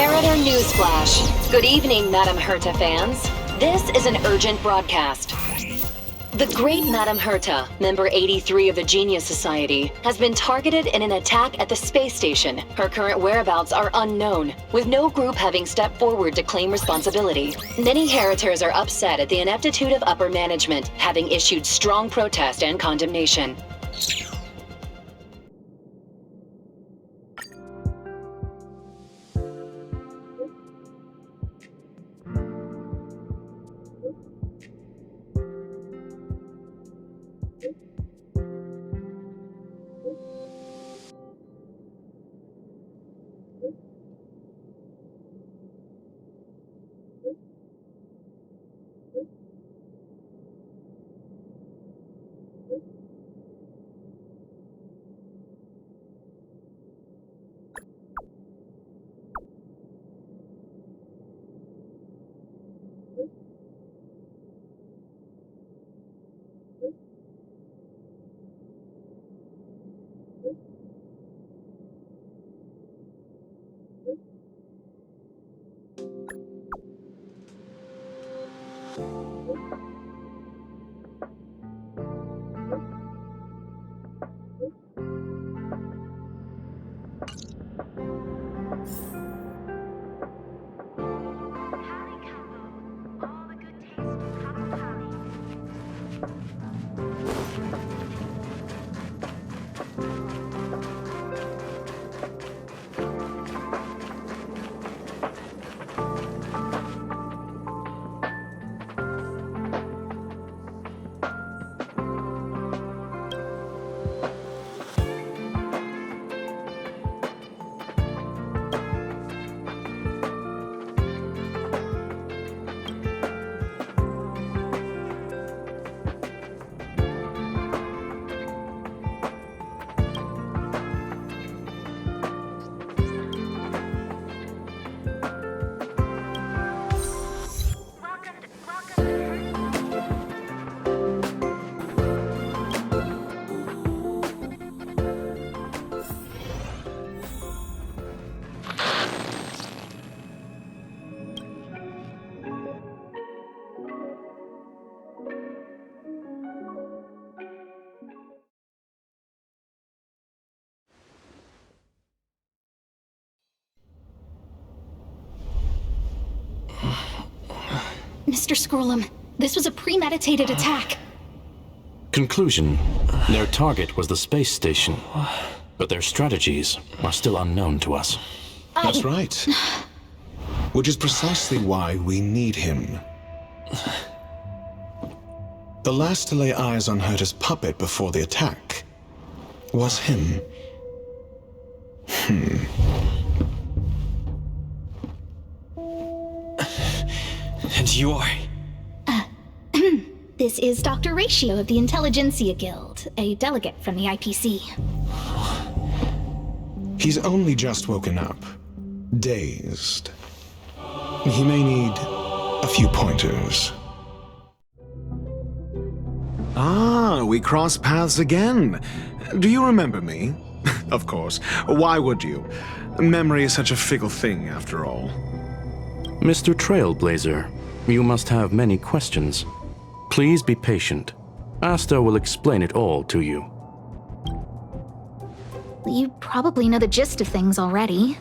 Herta Newsflash. Good evening, Madam Herta fans. This is an urgent broadcast. The great Madam Herta, member 83 of the Genius Society, has been targeted in an attack at the space station. Her current whereabouts are unknown, with no group having stepped forward to claim responsibility. Many Heritors are upset at the ineptitude of upper management, having issued strong protest and condemnation. Mr. Screwllum, this was a premeditated attack. Conclusion. Their target was the space station, but their strategies are still unknown to us. That's right. Which is precisely why we need him. The last to lay eyes on Herta's puppet before the attack was him. And you are? This is Dr. Ratio of the Intelligentsia Guild, a delegate from the IPC. He's only just woken up, dazed. He may need a few pointers. Ah, we cross paths again. Do you remember me? Of course. Why would you? Memory is such a fickle thing, after all. Mr. Trailblazer, you must have many questions. Please be patient. Asta will explain it all to you. You probably know the gist of things already.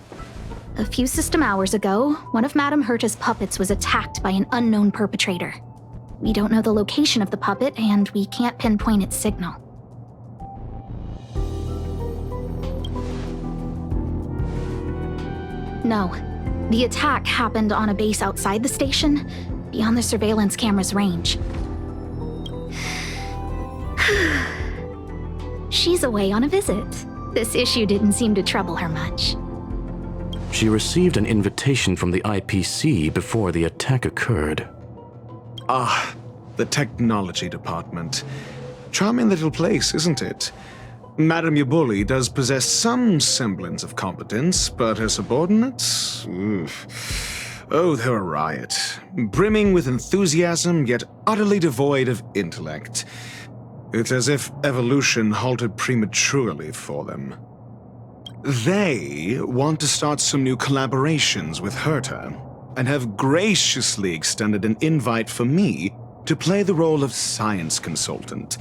A few system hours ago, one of Madame Herta's puppets was attacked by an unknown perpetrator. We don't know the location of the puppet, and we can't pinpoint its signal. No. The attack happened on a base outside the station, beyond the surveillance camera's range. She's away on a visit. This issue didn't seem to trouble her much. She received an invitation from the IPC before the attack occurred. Ah, the technology department. Charming little place, isn't it? Madame Yabuli does possess some semblance of competence, but her subordinates? Oof. Oh, they're a riot. Brimming with enthusiasm, yet utterly devoid of intellect. It's as if evolution halted prematurely for them. They want to start some new collaborations with Herta, and have graciously extended an invite for me to play the role of science consultant.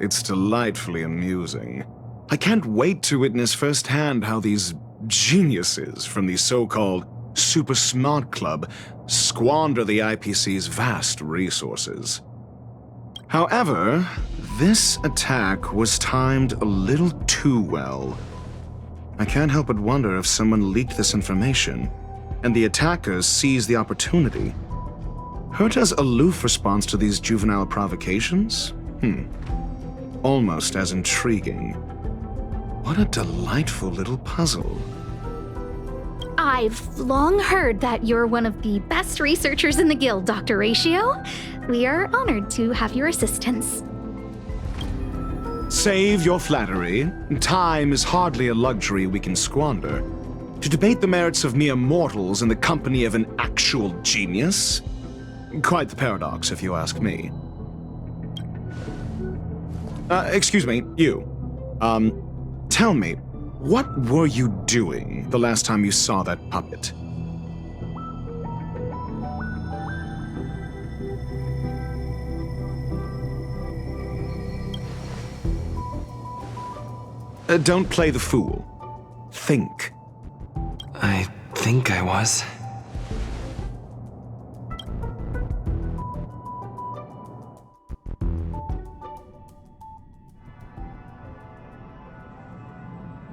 It's delightfully amusing. I can't wait to witness firsthand how these geniuses from the so-called Super Smart Club squander the IPC's vast resources. However, this attack was timed a little too well. I can't help but wonder if someone leaked this information, and the attackers seized the opportunity. Herta's aloof response to these juvenile provocations? Almost as intriguing. What a delightful little puzzle. I've long heard that you're one of the best researchers in the guild, Dr. Ratio. We are honored to have your assistance. Save your flattery. Time is hardly a luxury we can squander. To debate the merits of mere mortals in the company of an actual genius? Quite the paradox, if you ask me. Excuse me, you. Tell me, what were you doing the last time you saw that puppet? Don't play the fool. Think. I think I was.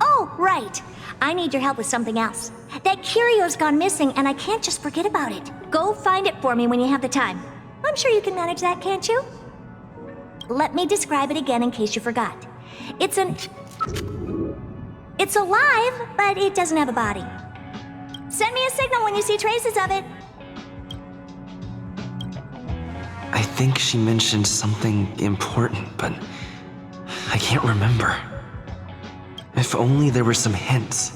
Oh, right. I need your help with something else. That curio's gone missing, and I can't just forget about it. Go find it for me when you have the time. I'm sure you can manage that, can't you? Let me describe it again in case you forgot. It's alive, but it doesn't have a body. Send me a signal when you see traces of it. I think she mentioned something important, but I can't remember. If only there were some hints,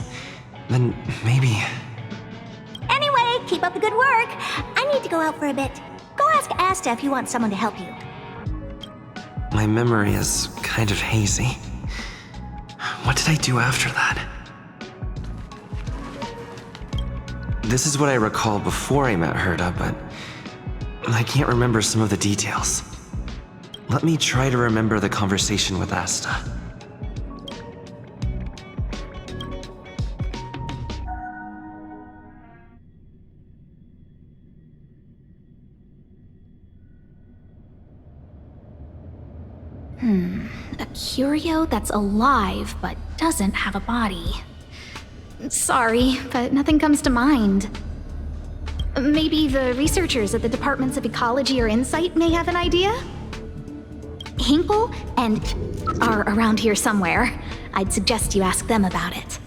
then maybe... Anyway, keep up the good work. I need to go out for a bit. Go ask Asta if you want someone to help you. My memory is kind of hazy. What did I do after that? This is what I recall before I met Herta, but I can't remember some of the details. Let me try to remember the conversation with Asta. A curio that's alive but doesn't have a body. Sorry, but nothing comes to mind. Maybe the researchers at the Departments of Ecology or Insight may have an idea? Hinkle and are around here somewhere. I'd suggest you ask them about it.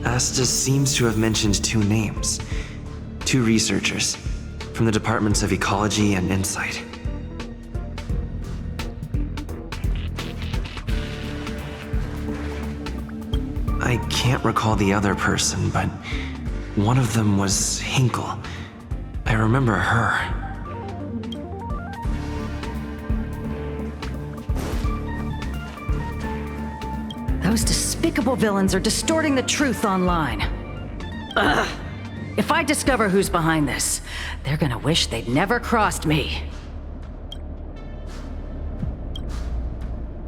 Asta seems to have mentioned two names. Two researchers from the Departments of Ecology and Insight. I can't recall the other person, but one of them was Hinkle. I remember her. Those despicable villains are distorting the truth online. Ugh. If I discover who's behind this, they're gonna wish they'd never crossed me.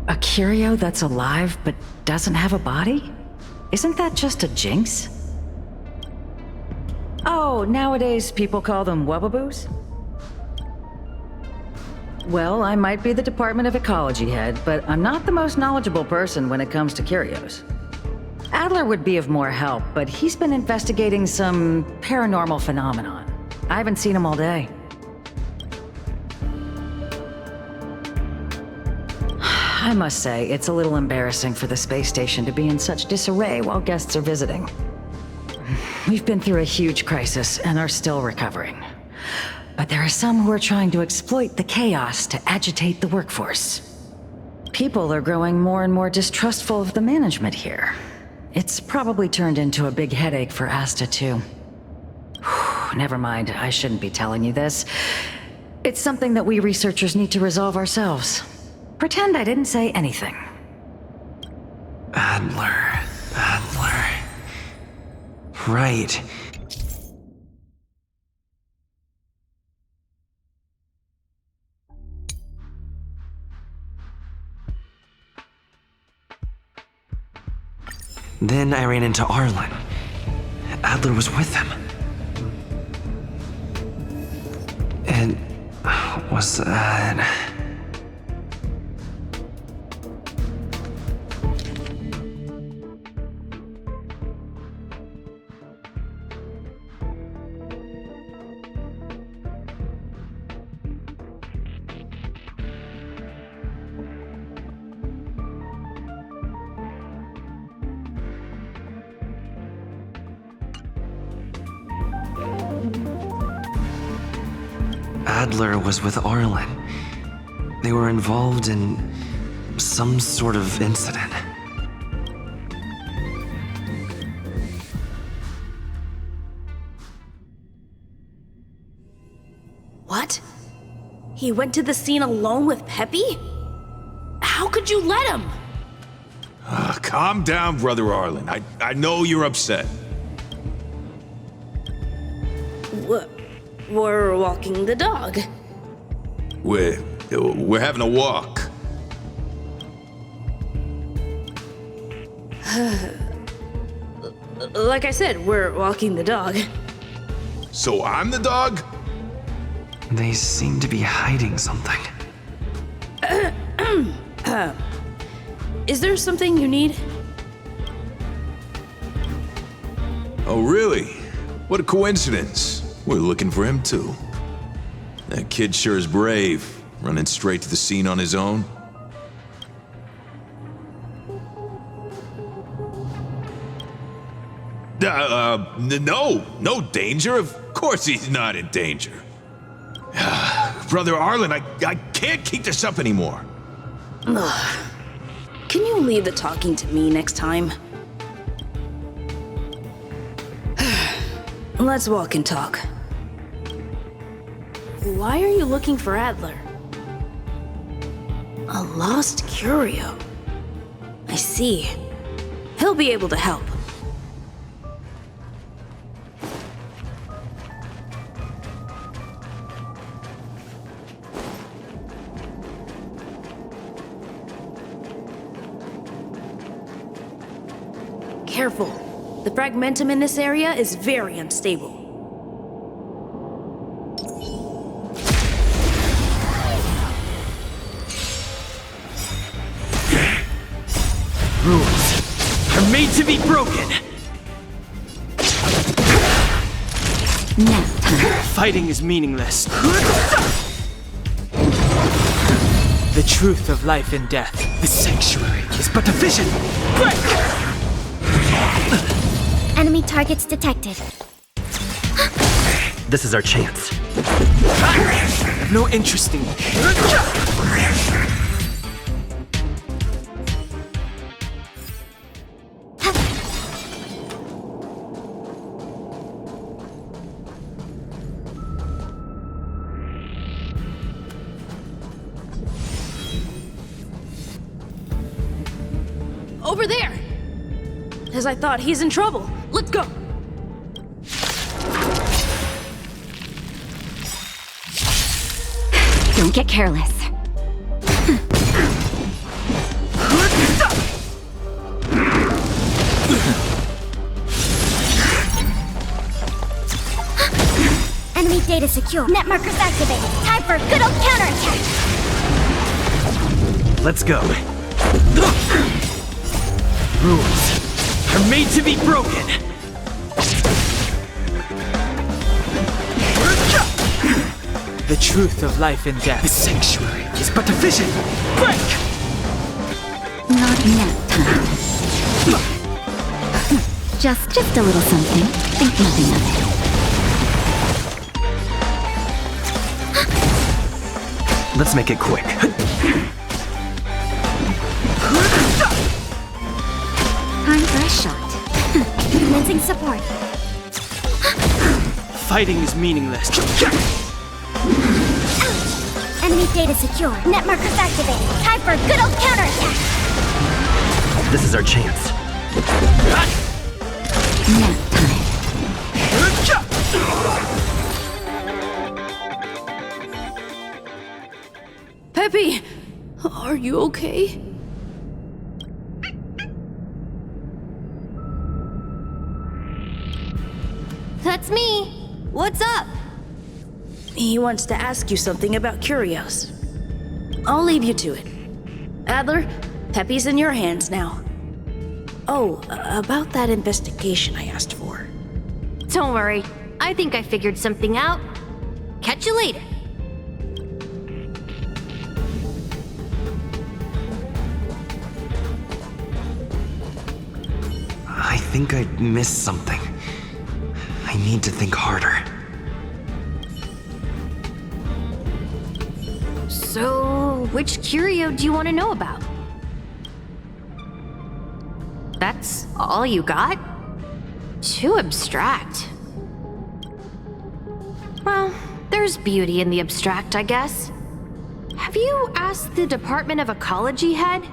A curio that's alive but doesn't have a body? Isn't that just a jinx? Oh, nowadays people call them wubbaboos? Well, I might be the Department of Ecology head, but I'm not the most knowledgeable person when it comes to curios. Adler would be of more help, but he's been investigating some paranormal phenomenon. I haven't seen him all day. I must say, it's a little embarrassing for the space station to be in such disarray while guests are visiting. We've been through a huge crisis and are still recovering. But there are some who are trying to exploit the chaos to agitate the workforce. People are growing more and more distrustful of the management here. It's probably turned into a big headache for Asta, too. Never mind, I shouldn't be telling you this. It's something that we researchers need to resolve ourselves. Pretend I didn't say anything. Adler... Right. Then I ran into Arlan. Adler was with him. And was that... Adler was with Arlan. They were involved in some sort of incident. What? He went to the scene alone with Peppy? How could you let him? Calm down, Brother Arlan. I know you're upset. We're walking the dog. We're having a walk. Like I said, we're walking the dog. So I'm the dog? They seem to be hiding something. Is there something you need? Oh, really? What a coincidence. We're looking for him, too. That kid sure is brave, running straight to the scene on his own. No danger. Of course he's not in danger. Brother Arlan, I can't keep this up anymore. Can you leave the talking to me next time? Let's walk and talk. Why are you looking for Adler? A lost curio. I see. He'll be able to help. Careful. The fragmentum in this area is very unstable. Rules are made to be broken. Nap time. Fighting is meaningless. The truth of life and death. The sanctuary is but a vision. Break! Enemy targets detected. This is our chance. No interest in you. Over there! As I thought, he's in trouble. Let's go! Don't get careless. Enemy data secure. Net markers activated. Time for a good old counterattack. Let's go. Rules are made to be broken. The truth of life and death. The sanctuary is but a vision. Break! Not nap time. Just a little something. Think nothing of it. Let's make it quick. Time for a shot. Commencing support. Fighting is meaningless. Enemy data secure. Net markers activated. Time for a good old counterattack. This is our chance. Nap time. Peppy! Are you okay? That's me. What's up? He wants to ask you something about Curios. I'll leave you to it. Adler, Peppy's in your hands now. Oh, about that investigation I asked for. Don't worry. I think I figured something out. Catch you later. I think I missed something. I need to think harder. So, which curio do you want to know about? That's all you got? Too abstract. Well, there's beauty in the abstract, I guess. Have you asked the Department of Ecology head?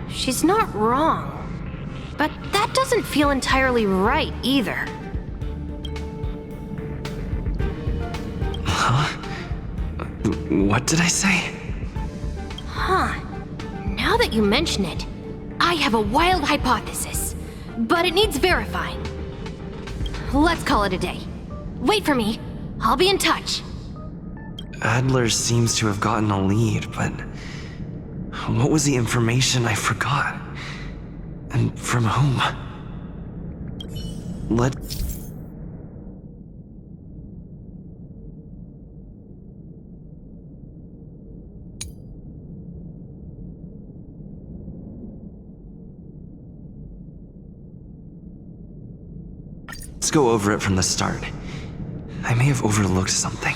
She's not wrong. But that doesn't feel entirely right either. What did I say? Now that you mention it, I have a wild hypothesis, but it needs verifying. Let's call it a day. Wait for me. I'll be in touch. Adler seems to have gotten a lead, but what was the information I forgot? And from whom? Let's go over it from the start. I may have overlooked something.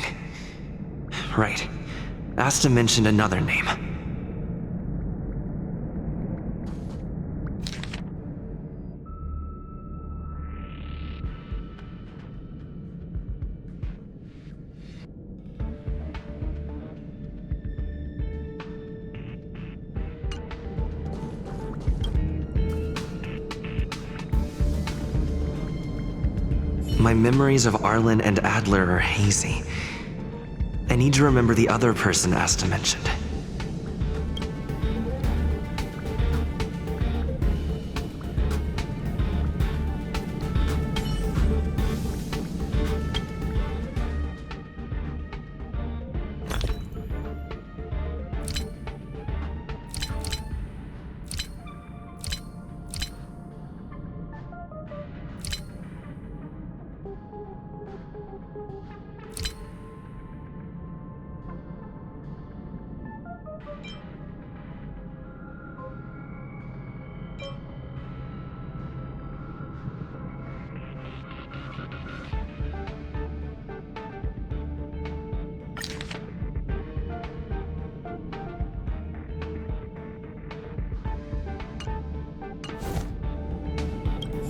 Right. Asta mentioned another name. My memories of Arlan and Adler are hazy. I need to remember the other person Asta mentioned.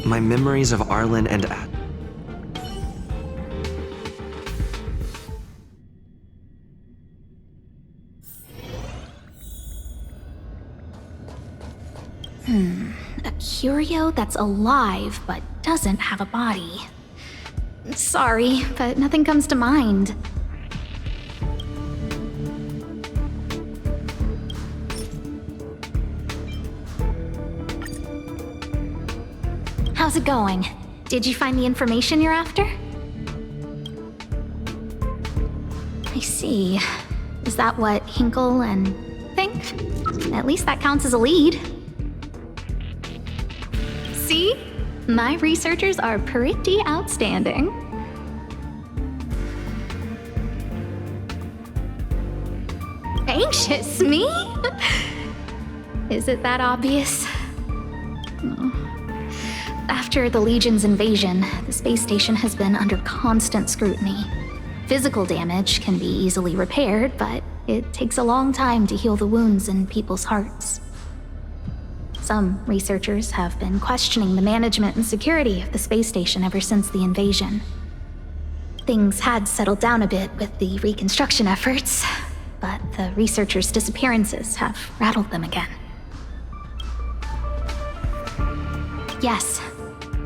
My memories of Arlan and A curio that's alive but doesn't have a body. Sorry, but nothing comes to mind. How's it going? Did you find the information you're after? I see. Is that what Hinkle and think? At least that counts as a lead. See? My researchers are pretty outstanding. Anxious, me? Is it that obvious? After the Legion's invasion, the space station has been under constant scrutiny. Physical damage can be easily repaired, but it takes a long time to heal the wounds in people's hearts. Some researchers have been questioning the management and security of the space station ever since the invasion. Things had settled down a bit with the reconstruction efforts, but the researchers' disappearances have rattled them again. Yes,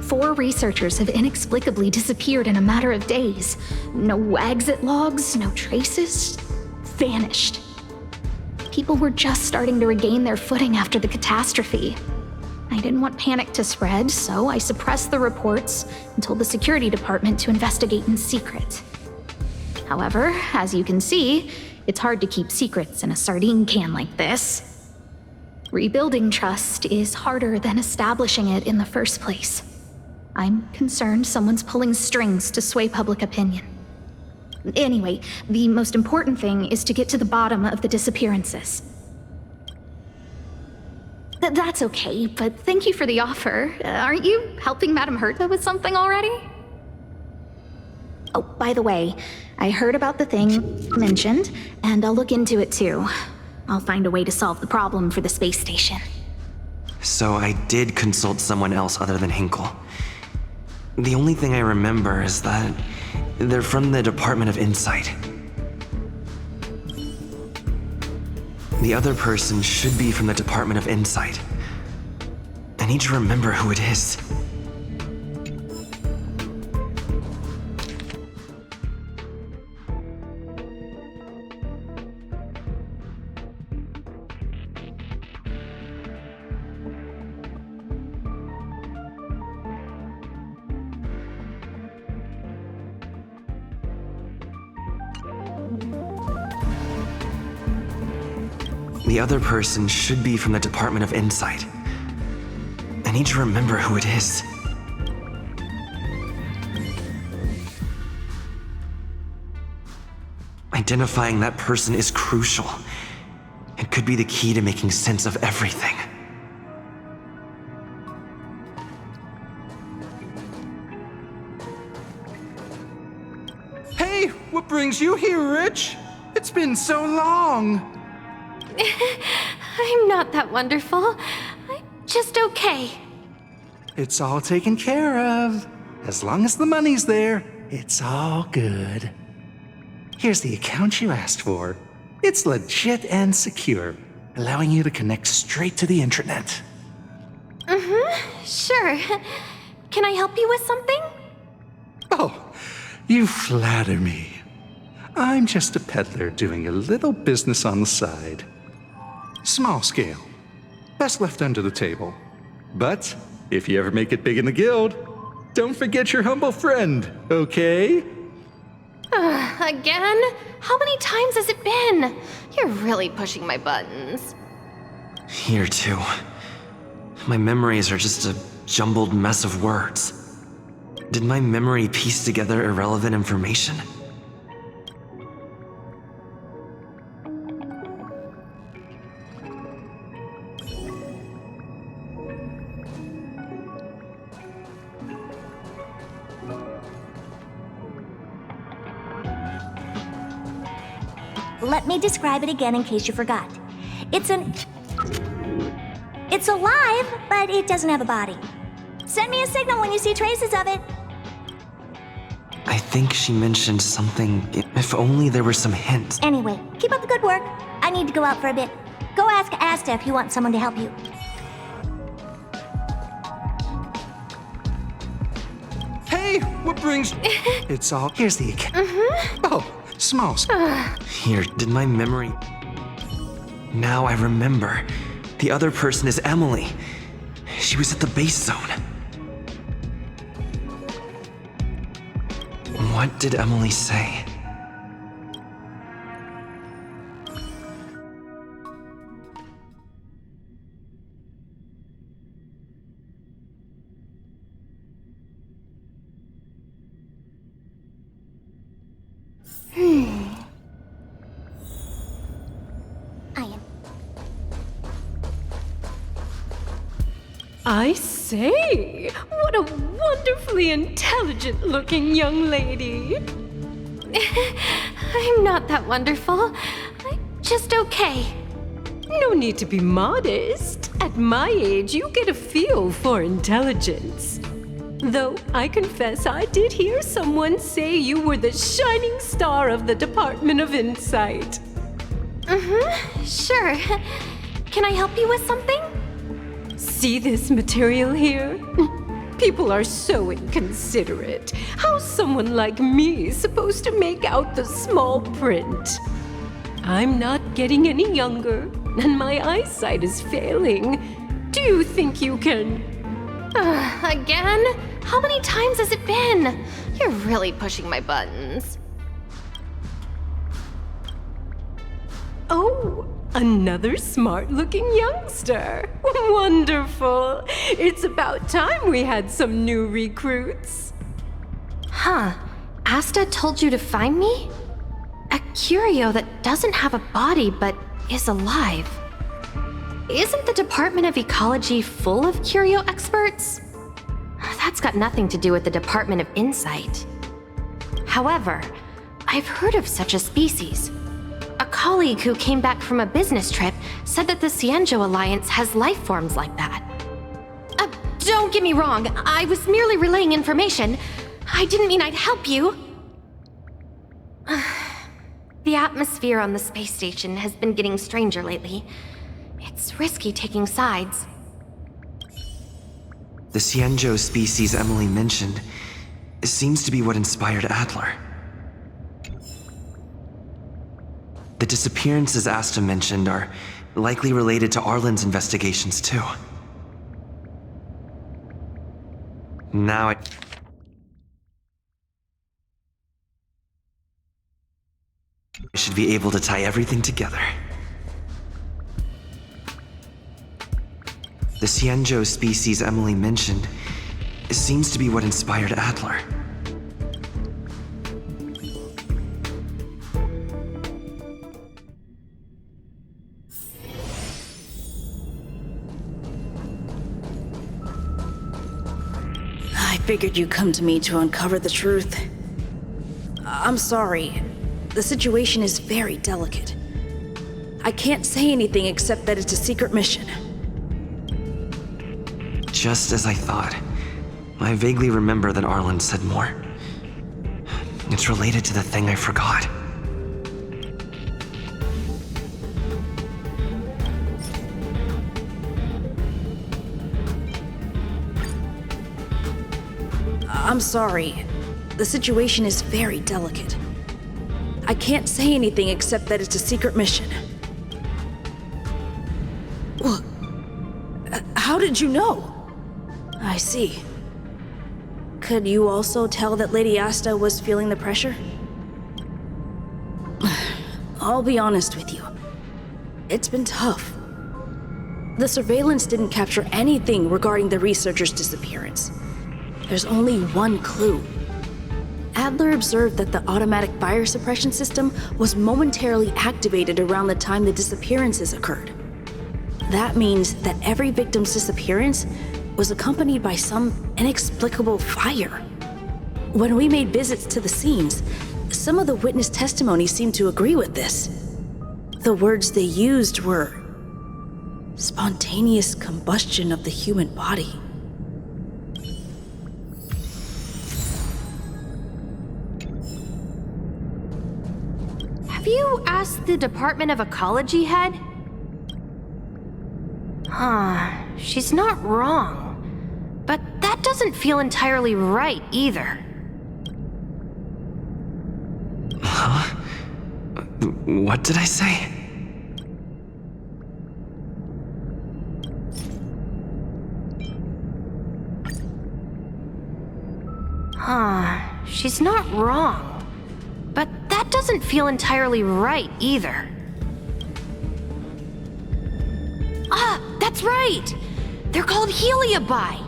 4 researchers have inexplicably disappeared in a matter of days. No exit logs, no traces. Vanished. People were just starting to regain their footing after the catastrophe. I didn't want panic to spread, so I suppressed the reports and told the security department to investigate in secret. However, as you can see, it's hard to keep secrets in a sardine can like this. Rebuilding trust is harder than establishing it in the first place. I'm concerned someone's pulling strings to sway public opinion. Anyway, the most important thing is to get to the bottom of the disappearances. That's okay, but thank you for the offer. Aren't you helping Madame Herta with something already? Oh, by the way, I heard about the thing you mentioned, and I'll look into it too. I'll find a way to solve the problem for the space station. So I did consult someone else other than Hinkle. The only thing I remember is that they're from the Department of Insight. The other person should be from the Department of Insight. I need to remember who it is. The other person should be from the Department of Insight. I need to remember who it is. Identifying that person is crucial. It could be the key to making sense of everything. Hey, what brings you here, Rich? It's been so long. I'm not that wonderful. I'm just okay. It's all taken care of. As long as the money's there, it's all good. Here's the account you asked for. It's legit and secure, allowing you to connect straight to the intranet. Sure. Can I help you with something? Oh, you flatter me. I'm just a peddler doing a little business on the side. Small scale. Best left under the table. But if you ever make it big in the guild, don't forget your humble friend, okay? Again? How many times has it been? You're really pushing my buttons. Here too. My memories are just a jumbled mess of words. Did my memory piece together irrelevant information? Let me describe it again in case you forgot. It's alive, but it doesn't have a body. Send me a signal when you see traces of it. I think she mentioned something. If only there were some hints. Anyway, keep up the good work. I need to go out for a bit. Go ask Asta if you want someone to help you. Hey, what brings... It's all... Here's the account. Oh, small... Here, did my memory... Now I remember. The other person is Emily. She was at the base zone. What did Emily say? I say, what a wonderfully intelligent-looking young lady. I'm not that wonderful. I'm just okay. No need to be modest. At my age, you get a feel for intelligence. Though I confess I did hear someone say you were the shining star of the Department of Insight. Sure. Can I help you with something? See this material here? People are so inconsiderate. How's someone like me supposed to make out the small print? I'm not getting any younger, and my eyesight is failing. Do you think you can... Again? How many times has it been? You're really pushing my buttons. Oh, another smart-looking youngster. Wonderful. It's about time we had some new recruits. Huh. Asta told you to find me? A curio that doesn't have a body but is alive. Isn't the Department of Ecology full of curio experts? That's got nothing to do with the Department of Insight. However, I've heard of such a species. A colleague who came back from a business trip said that the Cienjo Alliance has life forms like that. Don't get me wrong, I was merely relaying information. I didn't mean I'd help you. The atmosphere on the space station has been getting stranger lately. It's risky taking sides. The Cienjo species Emily mentioned seems to be what inspired Adler. The disappearances Asta mentioned are likely related to Arlan's investigations too. Now I should be able to tie everything together. The Cienjo species Emily mentioned seems to be what inspired Adler. I figured you'd come to me to uncover the truth. I'm sorry. The situation is very delicate. I can't say anything except that it's a secret mission. Just as I thought. I vaguely remember that Arlan said more. It's related to the thing I forgot. I'm sorry. The situation is very delicate. I can't say anything except that it's a secret mission. Well, how did you know? I see. Could you also tell that Lady Asta was feeling the pressure? I'll be honest with you. It's been tough. The surveillance didn't capture anything regarding the researcher's disappearance. There's only one clue. Adler observed that the automatic fire suppression system was momentarily activated around the time the disappearances occurred. That means that every victim's disappearance was accompanied by some inexplicable fire. When we made visits to the scenes, some of the witness testimony seemed to agree with this. The words they used were spontaneous combustion of the human body. Have you asked the Department of Ecology head? She's not wrong. But that doesn't feel entirely right either. Huh? What did I say? She's not wrong. But that doesn't feel entirely right either. That's right! They're called Heliobi.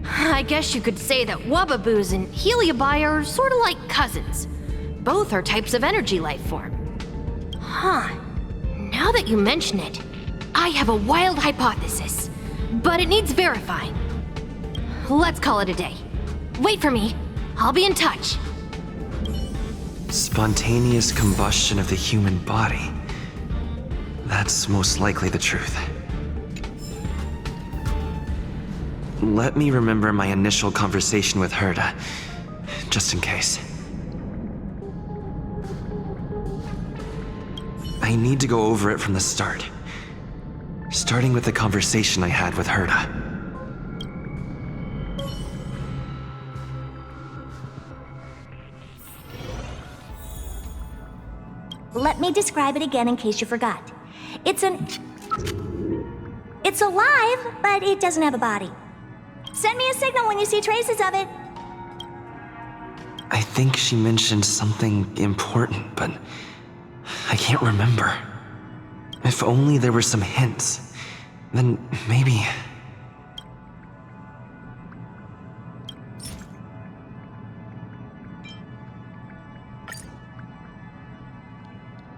I guess you could say that Wubbaboos and Heliobi are sort of like cousins. Both are types of energy life form. Now that you mention it, I have a wild hypothesis, but it needs verifying. Let's call it a day. Wait for me. I'll be in touch. Spontaneous combustion of the human body. That's most likely the truth. Let me remember my initial conversation with Herta, just in case. I need to go over it from the start, starting with the conversation I had with Herta. Let me describe it again in case you forgot. It's alive, but it doesn't have a body. Send me a signal when you see traces of it. I think she mentioned something important, but I can't remember. If only there were some hints, then maybe...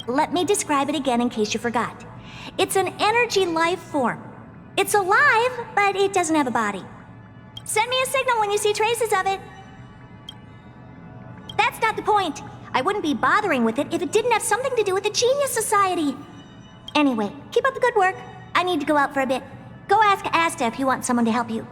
Let me describe it again in case you forgot. It's an energy life form. It's alive, but it doesn't have a body. Send me a signal when you see traces of it. That's not the point. I wouldn't be bothering with it if it didn't have something to do with the Genius Society. Anyway, keep up the good work. I need to go out for a bit. Go ask Asta if you want someone to help you.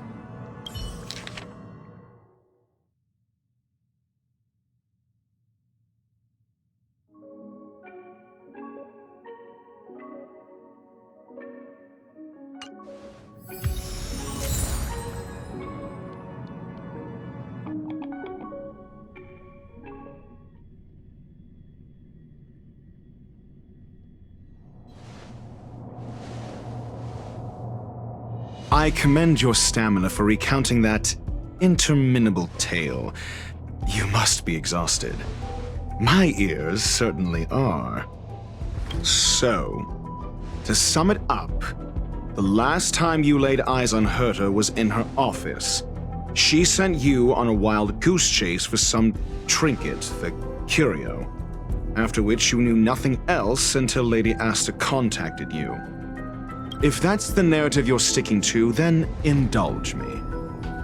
I commend your stamina for recounting that interminable tale. You must be exhausted. My ears certainly are. So, to sum it up, the last time you laid eyes on Herta was in her office. She sent you on a wild goose chase for some trinket, the curio, after which you knew nothing else until Lady Asta contacted you. If that's the narrative you're sticking to, then indulge me.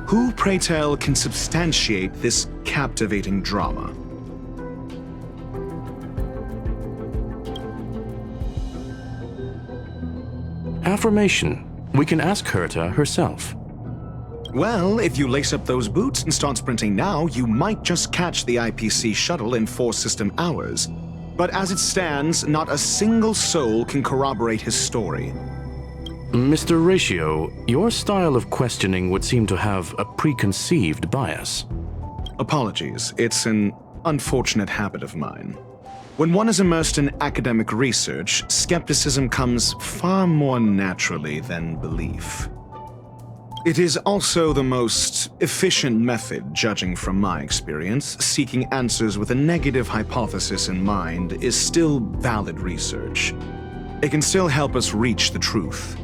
Who, pray tell, can substantiate this captivating drama? Affirmation. We can ask Herta herself. Well, if you lace up those boots and start sprinting now, you might just catch the IPC shuttle in 4 system hours. But as it stands, not a single soul can corroborate his story. Mr. Ratio, your style of questioning would seem to have a preconceived bias. Apologies, it's an unfortunate habit of mine. When one is immersed in academic research, skepticism comes far more naturally than belief. It is also the most efficient method, judging from my experience. Seeking answers with a negative hypothesis in mind is still valid research. It can still help us reach the truth.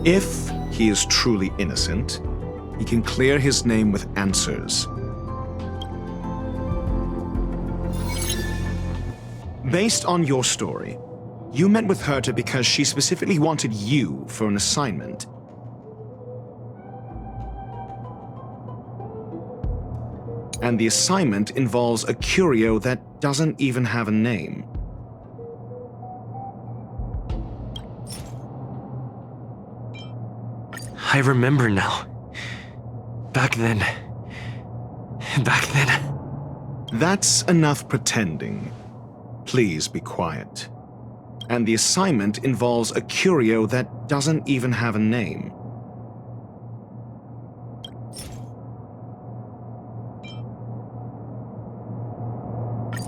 If he is truly innocent, he can clear his name with answers. Based on your story, you met with Herta because she specifically wanted you for an assignment. And the assignment involves a curio that doesn't even have a name. I remember now. Back then... That's enough pretending. Please be quiet. And the assignment involves a curio that doesn't even have a name.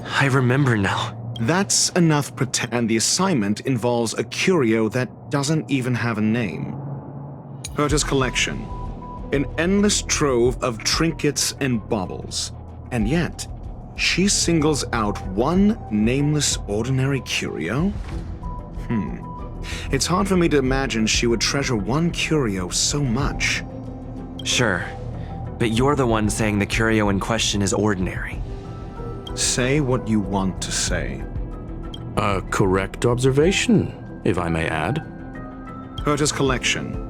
I remember now. That's enough and the assignment involves a curio that doesn't even have a name. Herta's collection. An endless trove of trinkets and baubles. And yet, she singles out one nameless ordinary curio? It's hard for me to imagine she would treasure one curio so much. Sure, but you're the one saying the curio in question is ordinary. Say what you want to say. A correct observation, if I may add. Herta's collection.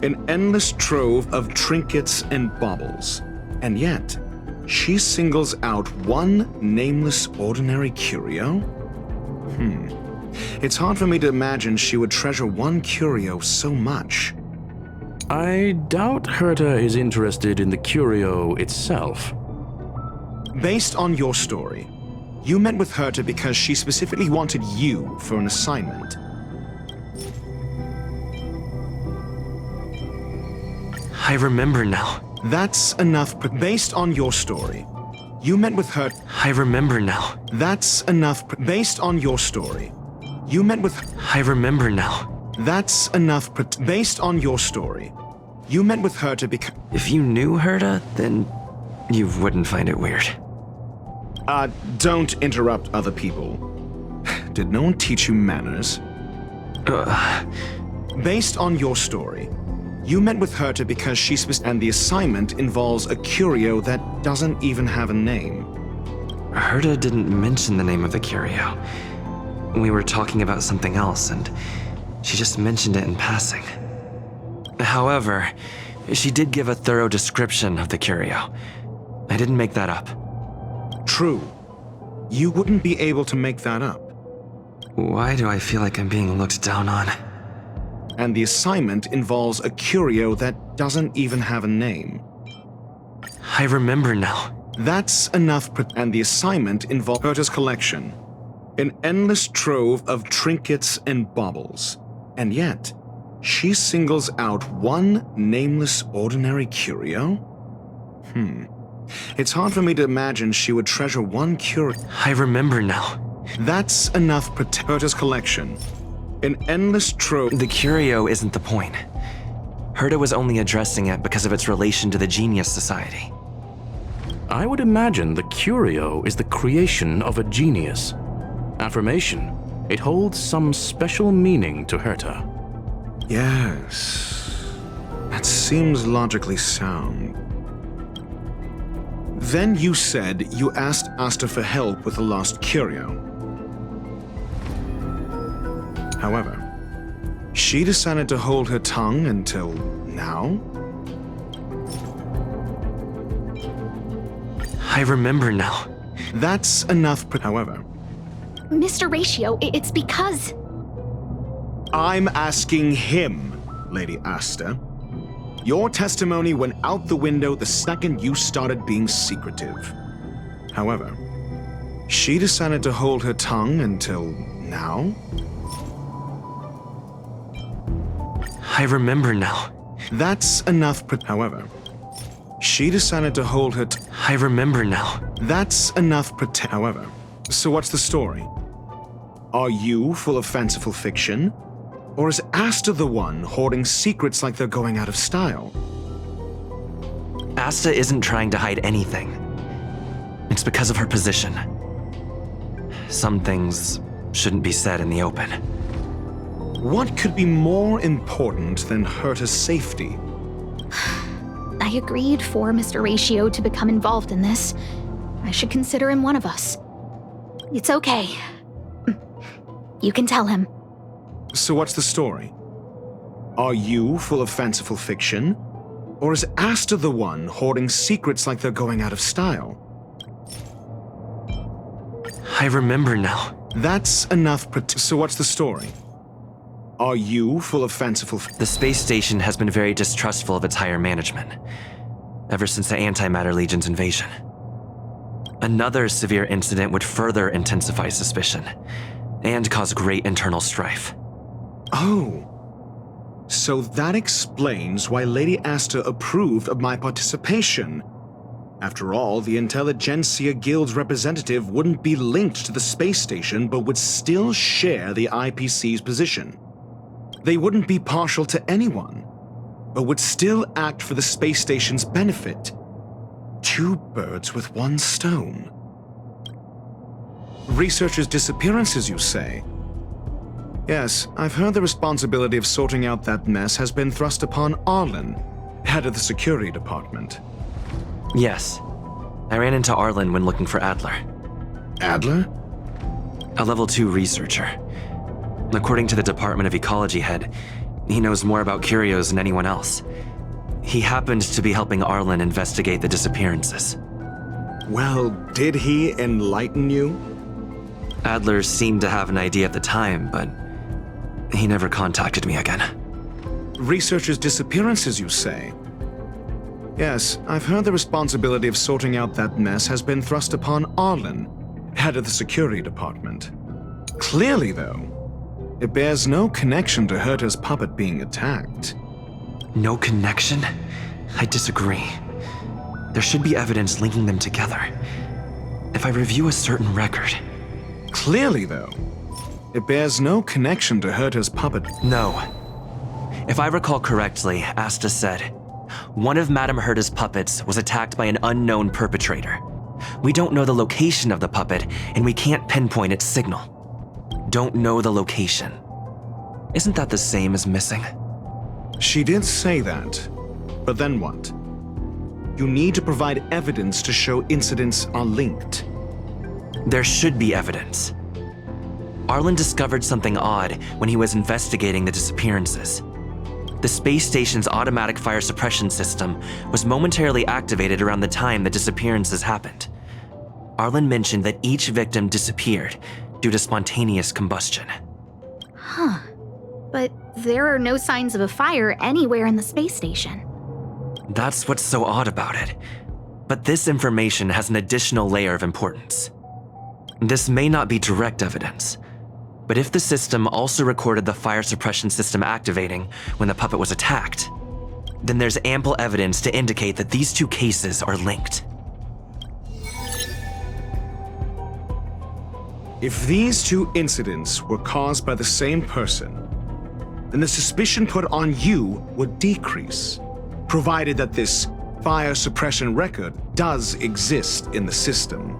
An endless trove of trinkets and baubles. And yet, she singles out one nameless ordinary curio? It's hard for me to imagine she would treasure one curio so much. I doubt Herta is interested in the curio itself. Based on your story, you met with Herta because she specifically wanted you for an assignment. I remember now. That's enough. Based on your story, You met with her. I remember now. That's enough. Based on your story, you met with. I remember now. That's enough. Based on your story, you met with her to become. If you knew Herta, then you wouldn't find it weird. Don't interrupt other people. Did no one teach you manners? Based on your story, you met with Herta because and the assignment involves a curio that doesn't even have a name. Herta didn't mention the name of the curio. We were talking about something else, and she just mentioned it in passing. However, she did give a thorough description of the curio. I didn't make that up. True. You wouldn't be able to make that up. Why do I feel like I'm being looked down on? And the assignment involves a curio that doesn't even have a name. I remember now. That's enough. And the assignment involves Herta's collection. An endless trove of trinkets and baubles. And yet, she singles out one nameless ordinary curio? It's hard for me to imagine she would treasure one curio. I remember now. That's enough. Herta's collection. An endless trove. The curio isn't the point. Herta was only addressing it because of its relation to the Genius Society. I would imagine the curio is the creation of a genius. Affirmation. It holds some special meaning to Herta. Yes. That seems logically sound. Then you said you asked Asta for help with the lost curio. However, she decided to hold her tongue until now? I remember now. That's enough. However, Mr. Ratio, it's because... I'm asking him, Lady Asta. Your testimony went out the window the second you started being secretive. However, she decided to hold her tongue until now? I remember now. That's enough. However, she decided to hold her. I remember now. That's enough. However, so what's the story? Are you full of fanciful fiction? Or is Asta the one hoarding secrets like they're going out of style? Asta isn't trying to hide anything. It's because of her position. Some things shouldn't be said in the open. What could be more important than Herta's safety? I agreed for Mr. Ratio to become involved in this. I should consider him one of us. It's okay. You can tell him. So what's the story? Are you full of fanciful fiction? Or is Asta the one hoarding secrets like they're going out of style? I remember now. That's enough. So what's the story? Are you full of fanciful... The space station has been very distrustful of its higher management, ever since the Antimatter Legion's invasion. Another severe incident would further intensify suspicion, and cause great internal strife. Oh. So that explains why Lady Asta approved of my participation. After all, the Intelligentsia Guild's representative wouldn't be linked to the space station, but would still share the IPC's position. They wouldn't be partial to anyone, but would still act for the space station's benefit. Two birds with one stone. Researchers' disappearances, you say? Yes, I've heard the responsibility of sorting out that mess has been thrust upon Arlan, head of the security department. Yes. I ran into Arlan when looking for Adler. Adler? A level 2 researcher. According to the Department of Ecology head, he knows more about curios than anyone else. He happened to be helping Arlan investigate the disappearances. Well, did he enlighten you? Adler seemed to have an idea at the time, but he never contacted me again. Researchers' disappearances, you say? Yes, I've heard the responsibility of sorting out that mess has been thrust upon Arlan, head of the security department. Clearly, though, it bears no connection to Herta's puppet being attacked. No connection? I disagree. There should be evidence linking them together. if I review a certain record. Clearly, though, it bears no connection to Herta's puppet. No. If I recall correctly, Asta said, one of Madame Herta's puppets was attacked by an unknown perpetrator. We don't know the location of the puppet, and we can't pinpoint its signal. Don't know the location. Isn't that the same as missing? She did say that, but then what? You need to provide evidence to show incidents are linked. There should be evidence. Arlan discovered something odd when he was investigating the disappearances. The space station's automatic fire suppression system was momentarily activated around the time the disappearances happened. Arlan mentioned that each victim disappeared due to spontaneous combustion. Huh. But there are no signs of a fire anywhere in the space station. That's what's so odd about it. But this information has an additional layer of importance. This may not be direct evidence, but if the system also recorded the fire suppression system activating when the puppet was attacked, then there's ample evidence to indicate that these two cases are linked. If these two incidents were caused by the same person, then the suspicion put on you would decrease, provided that this fire suppression record does exist in the system.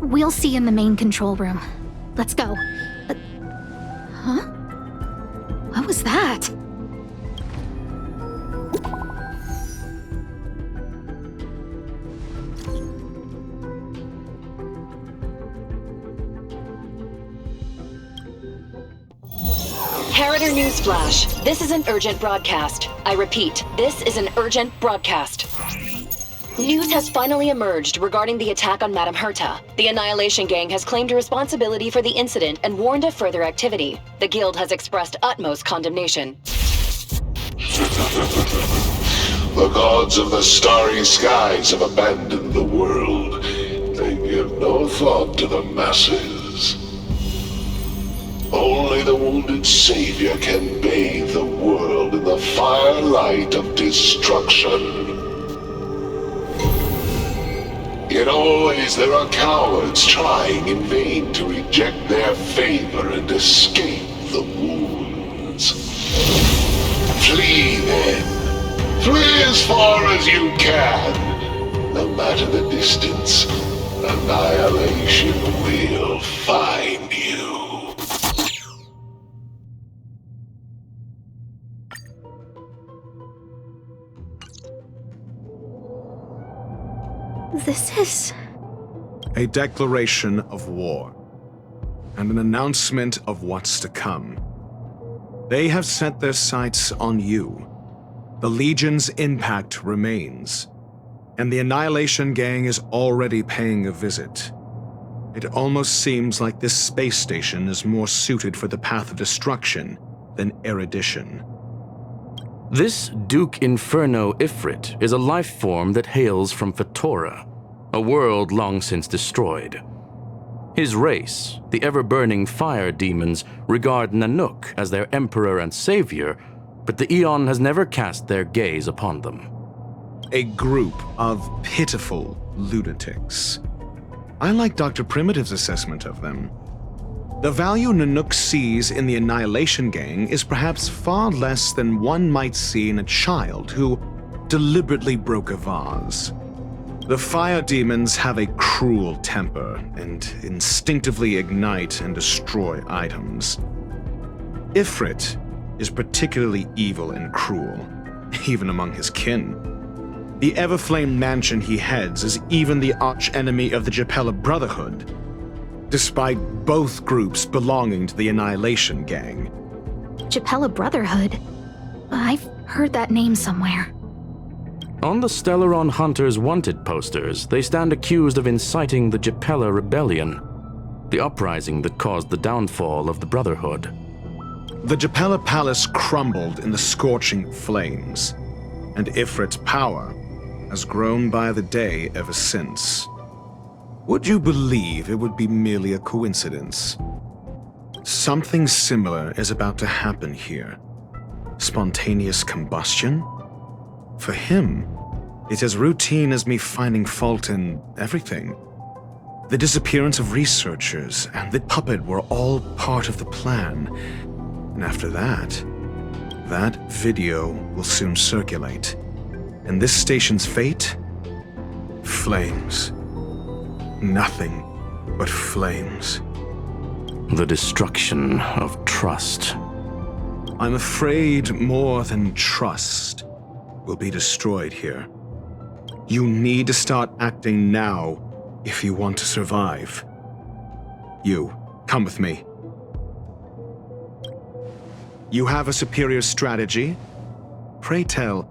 We'll see in the main control room. Let's go. Huh? What was that? Herta Newsflash. This is an urgent broadcast. I repeat, this is an urgent broadcast. News has finally emerged regarding the attack on Madame Herta. The Annihilation Gang has claimed responsibility for the incident and warned of further activity. The Guild has expressed utmost condemnation. The gods of the starry skies have abandoned the world. They give no thought to the masses. Only the wounded savior can bathe the world in the firelight of destruction. Yet always there are cowards trying in vain to reject their favor and escape the wounds. Flee then. Flee as far as you can. No matter the distance, annihilation will find you. This is... a declaration of war, and an announcement of what's to come. They have set their sights on you. The Legion's impact remains, and the Annihilation Gang is already paying a visit. It almost seems like this space station is more suited for the path of destruction than erudition. This Duke Inferno Ifrit is a life form that hails from Fatora, a world long since destroyed. His race, the ever-burning fire demons, regard Nanook as their emperor and savior, but the Eon has never cast their gaze upon them. A group of pitiful lunatics. I like Dr. Primitive's assessment of them. The value Nanook sees in the Annihilation Gang is perhaps far less than one might see in a child who deliberately broke a vase. The fire demons have a cruel temper and instinctively ignite and destroy items. Ifrit is particularly evil and cruel, even among his kin. The Everflame mansion he heads is even the archenemy of the Japella Brotherhood, despite both groups belonging to the Annihilation Gang. Japella Brotherhood? I've heard that name somewhere. On the Stellaron Hunters wanted posters, they stand accused of inciting the Japella Rebellion, the uprising that caused the downfall of the Brotherhood. The Japella Palace crumbled in the scorching flames, and Ifrit's power has grown by the day ever since. Would you believe it would be merely a coincidence? Something similar is about to happen here. Spontaneous combustion? For him, it's as routine as me finding fault in everything. The disappearance of researchers and the puppet were all part of the plan. And after that video will soon circulate. And this station's fate? Flames. Nothing but flames. The destruction of trust. I'm afraid more than trust will be destroyed here. You need to start acting now if you want to survive. You, come with me. You have a superior strategy? Pray tell,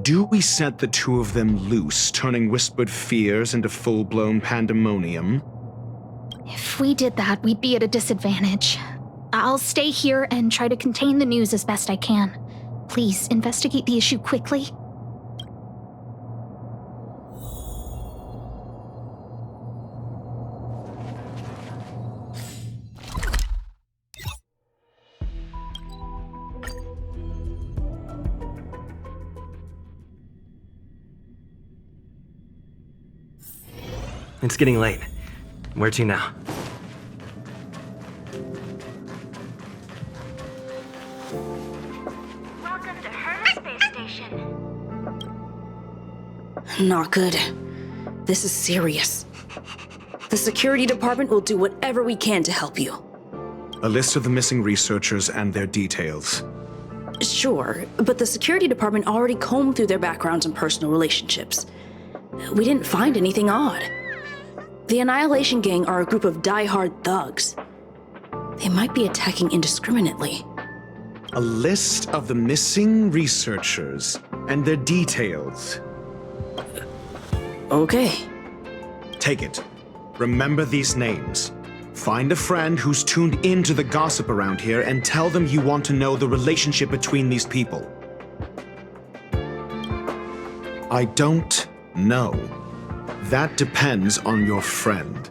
do we set the two of them loose, turning whispered fears into full-blown pandemonium? If we did that, we'd be at a disadvantage. I'll stay here and try to contain the news as best I can. Please, investigate the issue quickly. It's getting late. Where to now? Welcome to Herta Space Station. Not good. This is serious. The security department will do whatever we can to help you. A list of the missing researchers and their details. Sure, but the security department already combed through their backgrounds and personal relationships. We didn't find anything odd. The Annihilation Gang are a group of die-hard thugs. They might be attacking indiscriminately. A list of the missing researchers and their details. Okay. Take it. Remember these names. Find a friend who's tuned into the gossip around here and tell them you want to know the relationship between these people. I don't know. That depends on your friend.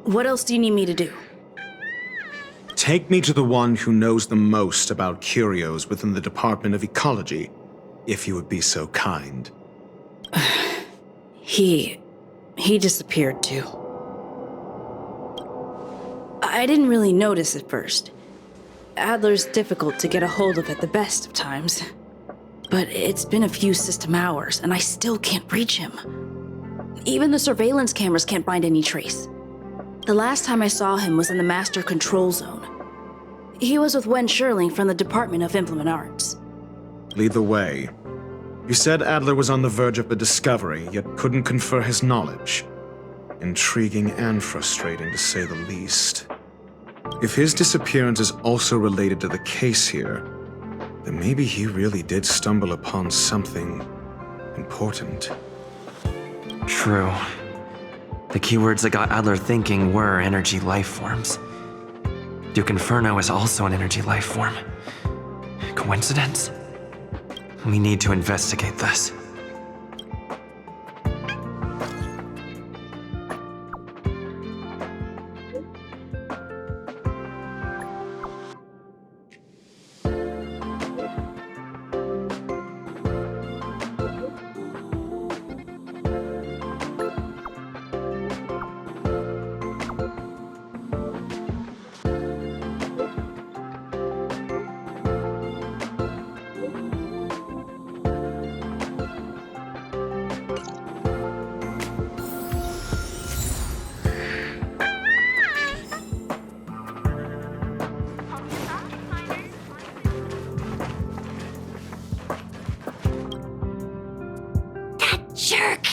What else do you need me to do? Take me to the one who knows the most about curios within the Department of Ecology, if you would be so kind. He disappeared too. I didn't really notice at first. Adler's difficult to get a hold of at the best of times. But it's been a few system hours, and I still can't reach him. Even the surveillance cameras can't find any trace. The last time I saw him was in the Master Control Zone. He was with Wen Sherling from the Department of Implement Arts. Lead the way. You said Adler was on the verge of a discovery, yet couldn't confer his knowledge. Intriguing and frustrating, to say the least. If his disappearance is also related to the case here, then maybe he really did stumble upon something important. True. The keywords that got Adler thinking were energy life forms. Duke Inferno is also an energy life form. Coincidence? We need to investigate this. Jerk!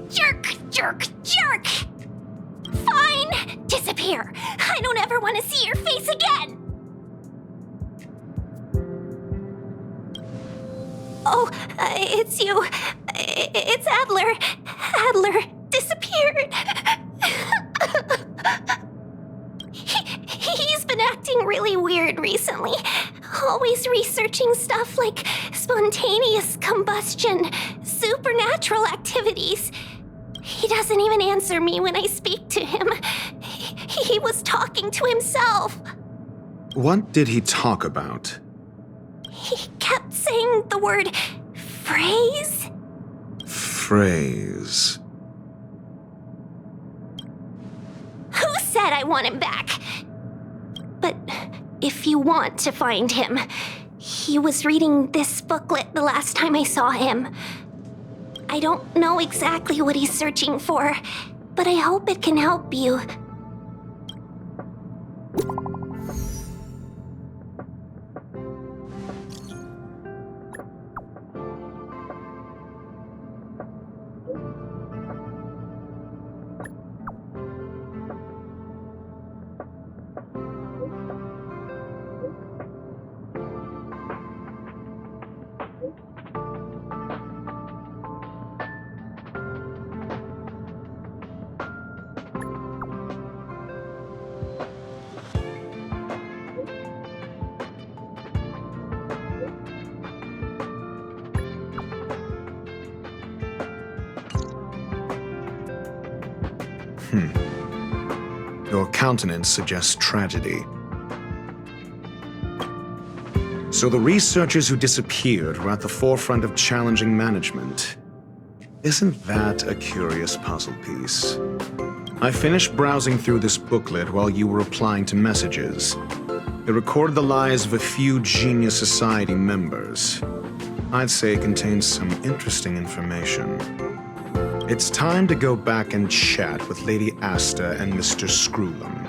Jerk! Jerk! Jerk! Fine! Disappear! I don't ever want to see your face again! Oh, it's you. It's Adler. Adler disappeared. He's been acting really weird recently. Always researching stuff like spontaneous combustion, supernatural activities. He doesn't even answer me when I speak to him. He was talking to himself. What did he talk about? He kept saying the word phrase. Phrase. Who said I want him back? But if you want to find him, he was reading this booklet the last time I saw him. I don't know exactly what he's searching for, but I hope it can help you. Your countenance suggests tragedy. So the researchers who disappeared were at the forefront of challenging management. Isn't that a curious puzzle piece? I finished browsing through this booklet while you were replying to messages. It recorded the lives of a few Genius Society members. I'd say it contains some interesting information. It's time to go back and chat with Lady Asta and Mr. Screwllum.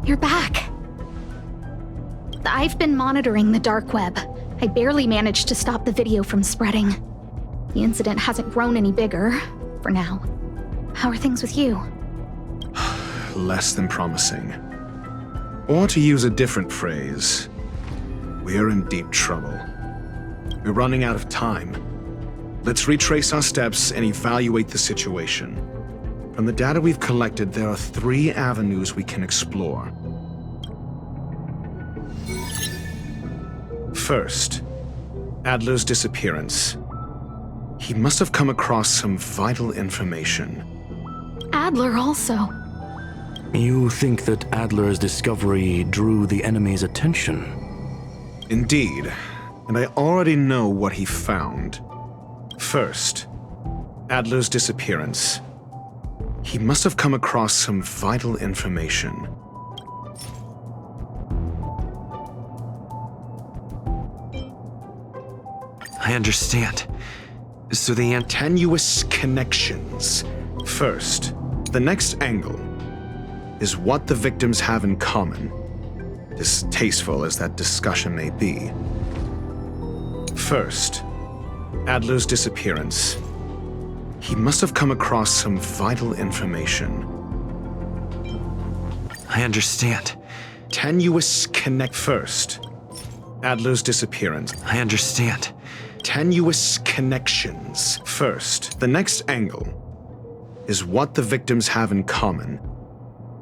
You're back. I've been monitoring the dark web. I barely managed to stop the video from spreading. The incident hasn't grown any bigger, for now. How are things with you? Less than promising. Or to use a different phrase, we're in deep trouble. We're running out of time. Let's retrace our steps and evaluate the situation. From the data we've collected, there are 3 avenues we can explore. First, Adler's disappearance. He must have come across some vital information. Adler also. You think that Adler's discovery drew the enemy's attention? Indeed, and I already know what he found. First, Adler's disappearance. He must have come across some vital information. I understand. So the tenuous connections. First, the next angle is what the victims have in common, distasteful as that discussion may be. First, Adler's disappearance. He must have come across some vital information. I understand. Tenuous connect. First, Adler's disappearance. I understand. Tenuous connections. First, the next angle is what the victims have in common,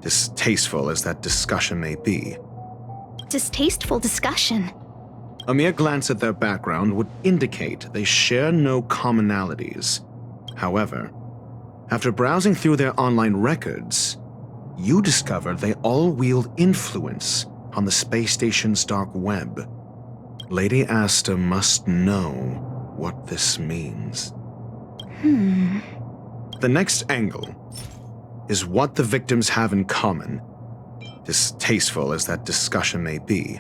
distasteful as that discussion may be. Distasteful discussion? A mere glance at their background would indicate they share no commonalities. However, after browsing through their online records, you discovered they all wield influence on the space station's dark web. Lady Asta must know what this means. The next angle is what the victims have in common, distasteful as that discussion may be.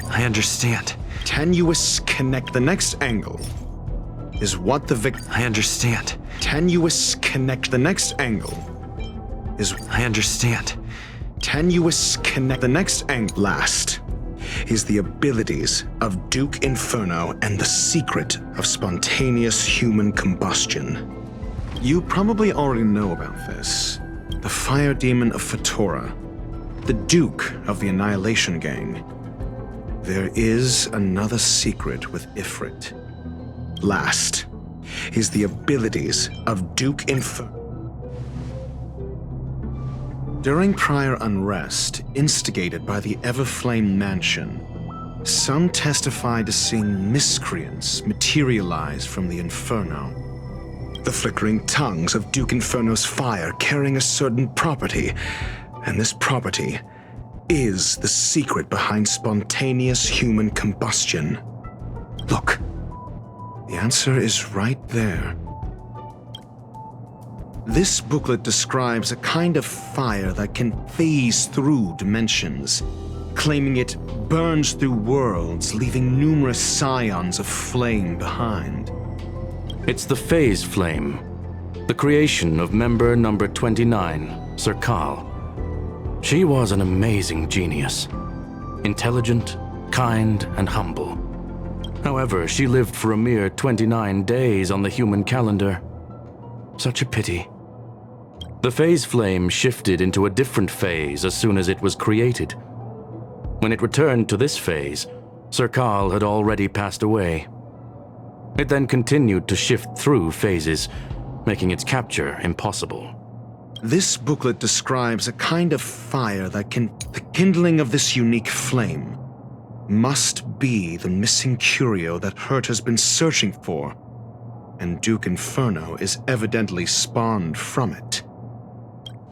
I understand. Tenuous connect. The next angle is what the I understand. Tenuous connect. The next angle is I understand. Tenuous connect. The next angle last is the abilities of Duke Inferno and the secret of spontaneous human combustion. You probably already know about this. The fire demon of Fetora, the Duke of the Annihilation Gang. There is another secret with Ifrit. Last is the abilities of Duke Inferno. During prior unrest instigated by the Everflame Mansion, some testified to seeing miscreants materialize from the Inferno. The flickering tongues of Duke Inferno's fire carrying a certain property, and this property is the secret behind spontaneous human combustion. Look, the answer is right there. This booklet describes a kind of fire that can phase through dimensions, claiming it burns through worlds, leaving numerous scions of flame behind. It's the Phase Flame, the creation of member number 29, Sir Kal. She was an amazing genius, intelligent, kind, and humble. However, she lived for a mere 29 days on the human calendar. Such a pity. The Phase Flame shifted into a different phase as soon as it was created. When it returned to this phase, Sir Kal had already passed away. It then continued to shift through phases, making its capture impossible. This booklet describes a kind of fire that can... The kindling of this unique flame must be the missing curio that Herta's been searching for, and Duke Inferno is evidently spawned from it.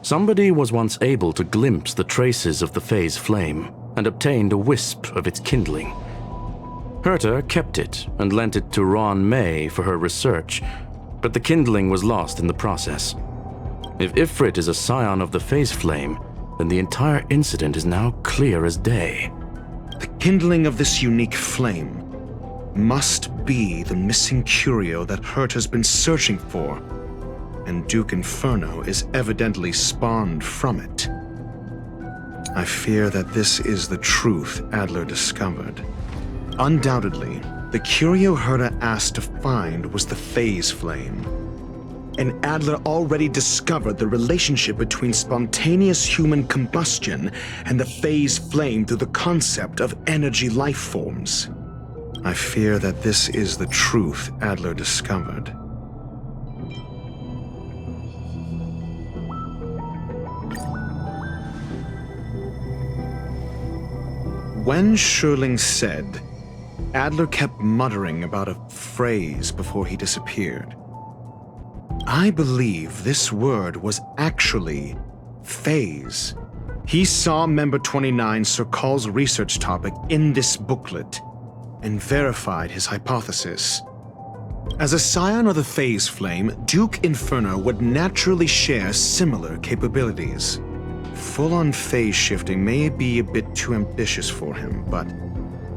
Somebody was once able to glimpse the traces of the Phase Flame and obtained a wisp of its kindling. Herta kept it and lent it to Ron May for her research, but the kindling was lost in the process. If Ifrit is a scion of the Phase Flame, then the entire incident is now clear as day. The kindling of this unique flame must be the missing curio that Herta's been searching for, and Duke Inferno is evidently spawned from it. I fear that this is the truth Adler discovered. Undoubtedly, the curio Herta asked to find was the Phase Flame. And Adler already discovered the relationship between spontaneous human combustion and the Phase Flame through the concept of energy life forms. I fear that this is the truth Adler discovered. When Screwllum said, Adler kept muttering about a phrase before he disappeared. I believe this word was actually phase. He saw Member 29 Sir Call's research topic in this booklet and verified his hypothesis. As a scion of the phase flame, Duke Inferno would naturally share similar capabilities. Full-on phase shifting may be a bit too ambitious for him, but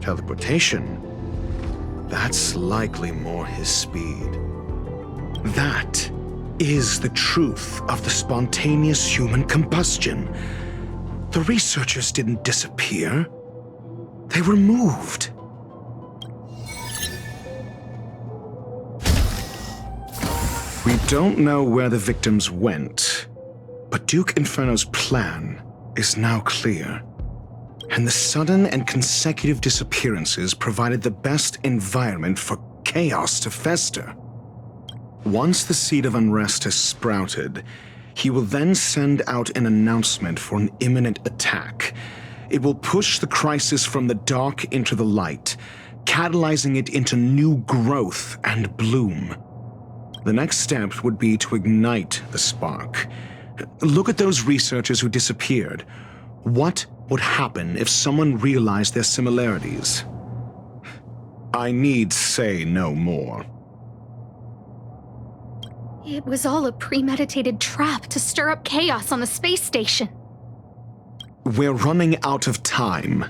teleportation, that's likely more his speed. That is the truth of the spontaneous human combustion. The researchers didn't disappear. They were moved. We don't know where the victims went, but Duke Inferno's plan is now clear. And the sudden and consecutive disappearances provided the best environment for chaos to fester. Once the seed of unrest has sprouted, he will then send out an announcement for an imminent attack. It will push the crisis from the dark into the light, catalyzing it into new growth and bloom. The next step would be to ignite the spark. Look at those researchers who disappeared. What would happen if someone realized their similarities? I need say no more. It was all a premeditated trap to stir up chaos on the space station. We're running out of time.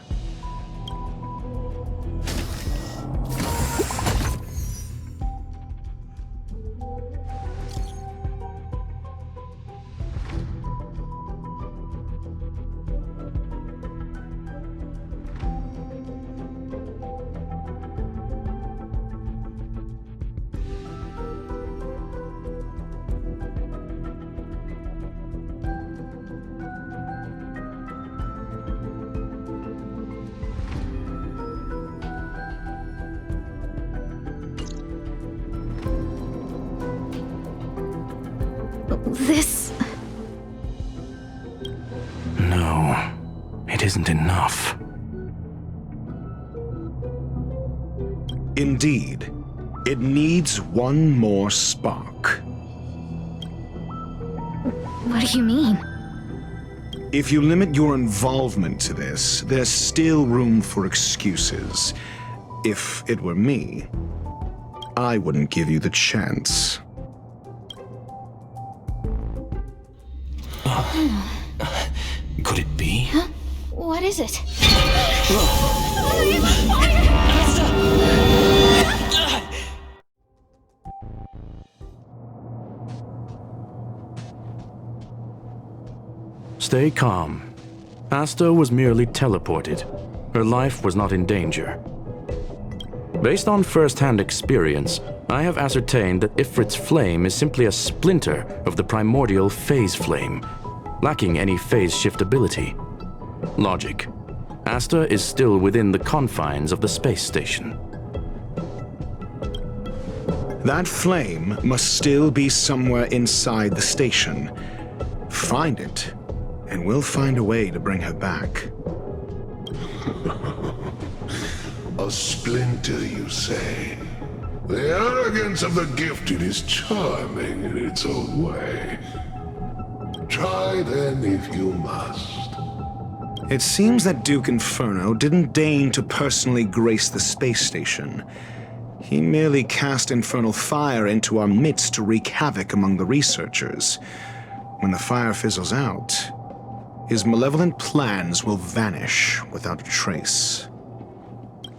This... No, it isn't enough. Indeed, it needs one more spark. What do you mean? If you limit your involvement to this, there's still room for excuses. If it were me, I wouldn't give you the chance. Could it be? Huh? What is it? Stay calm. Asta was merely teleported. Her life was not in danger. Based on first-hand experience, I have ascertained that Ifrit's flame is simply a splinter of the primordial phase flame, lacking any phase shift ability. Logic. Asta is still within the confines of the space station. That flame must still be somewhere inside the station. Find it, and we'll find a way to bring her back. A splinter, you say? The arrogance of the gifted is charming in its own way. Try then if you must. It seems that Duke Inferno didn't deign to personally grace the space station. He merely cast infernal fire into our midst to wreak havoc among the researchers. When the fire fizzles out, his malevolent plans will vanish without a trace.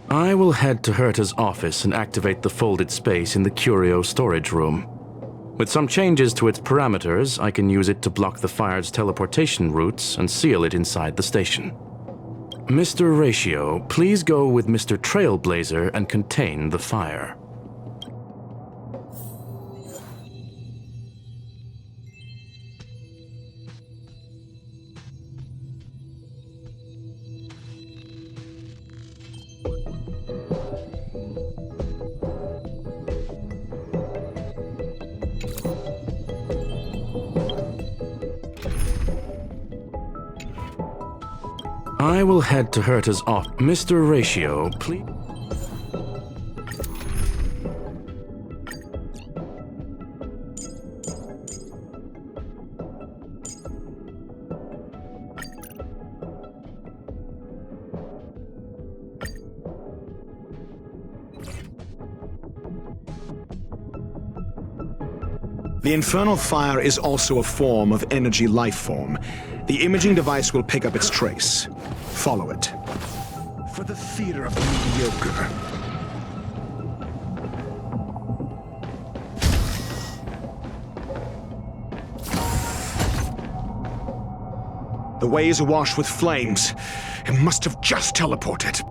I will head to Herta's office and activate the folded space in the curio storage room. With some changes to its parameters, I can use it to block the fire's teleportation routes and seal it inside the station. Mr. Ratio, please go with Mr. Trailblazer and contain the fire. I will head to Herta's office. Mr. Ratio, please. The infernal fire is also a form of energy life form. The imaging device will pick up its trace. Follow it. For the theater of the mediocre. The way is awash with flames. It must have just teleported.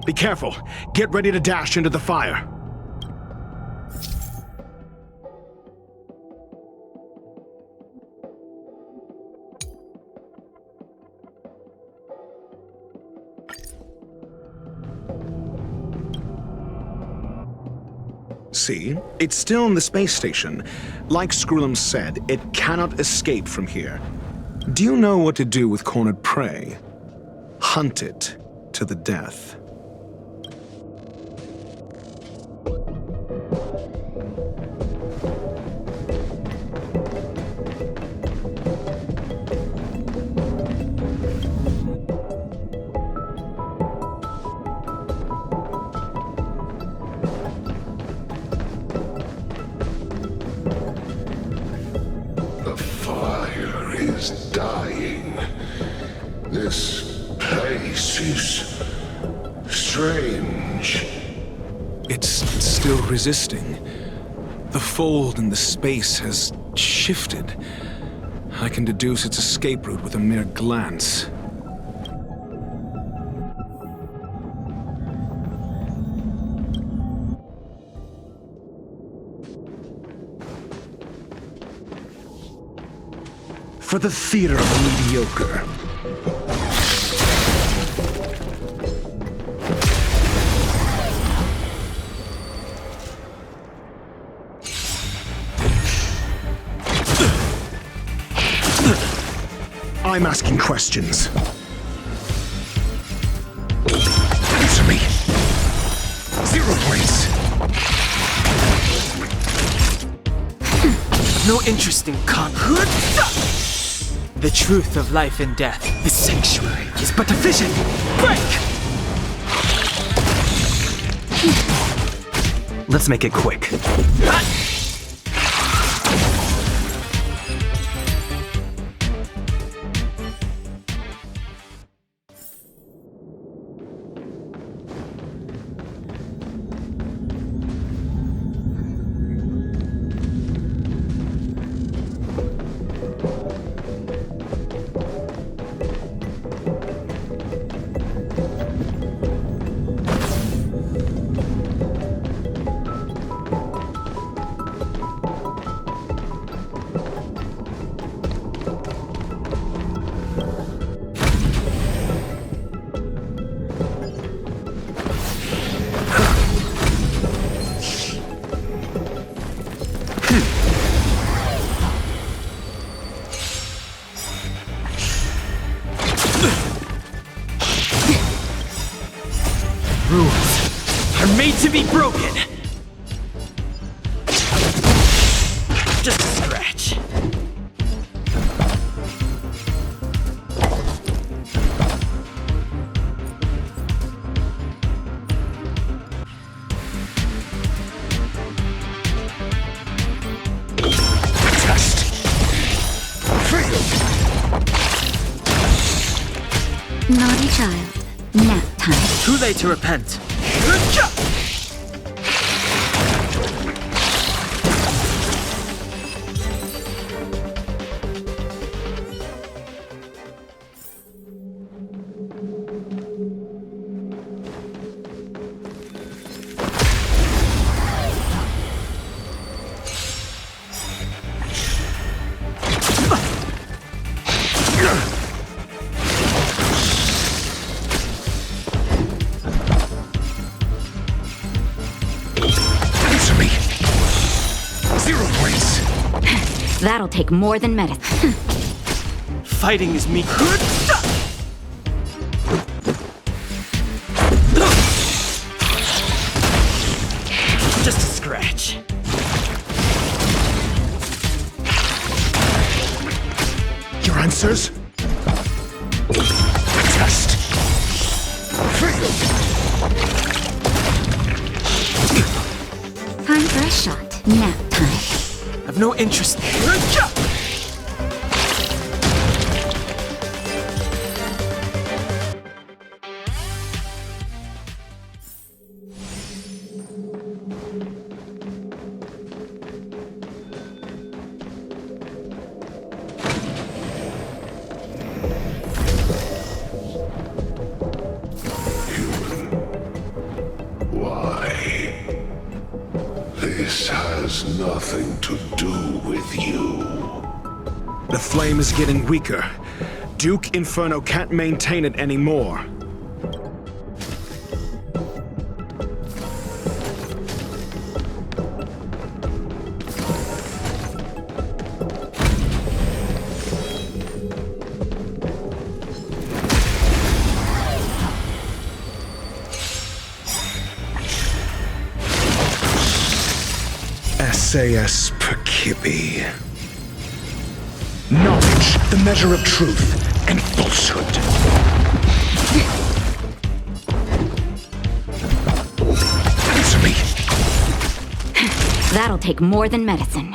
Be careful. Get ready to dash into the fire. See? It's still in the space station. Like Screwllum said, it cannot escape from here. Do you know what to do with cornered prey? Hunt it to the death. Dying. This place is strange. It's still resisting. The fold in the space has shifted. I can deduce its escape route with a mere glance. For the theater of the mediocre. I'm asking questions. Answer me. 0 points. No interest in The truth of life and death, the sanctuary, is but a vision. Break! Let's make it quick. Rules are made to be broken. Just a scratch. Test. Failed. Naughty child. Nap time. Too late to repent. That'll take more than medicine. Fighting is me. answers? Test. Fail. Time for a shot. Nap time. I've no interest. This has nothing to do with you. The flame is getting weaker. Duke Inferno can't maintain it anymore. SAS Perkibi. Knowledge, the measure of truth and falsehood. Answer me. That'll take more than medicine.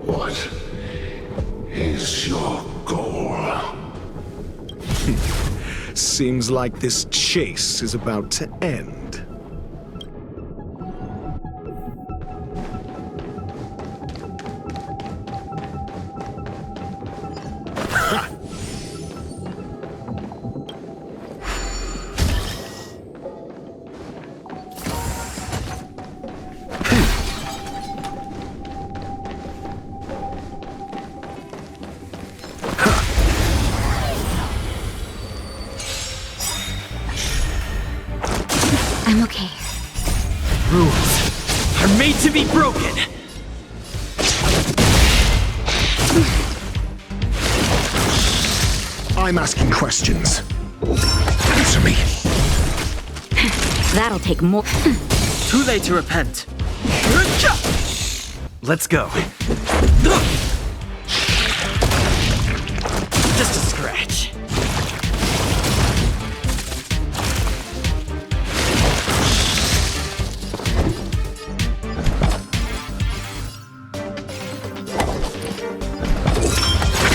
What is your goal? Seems like this chase is about to end. I'm okay. Rules are made to be broken. I'm asking questions. Answer me. That'll take more. Too late to repent. Let's go. Just a scratch.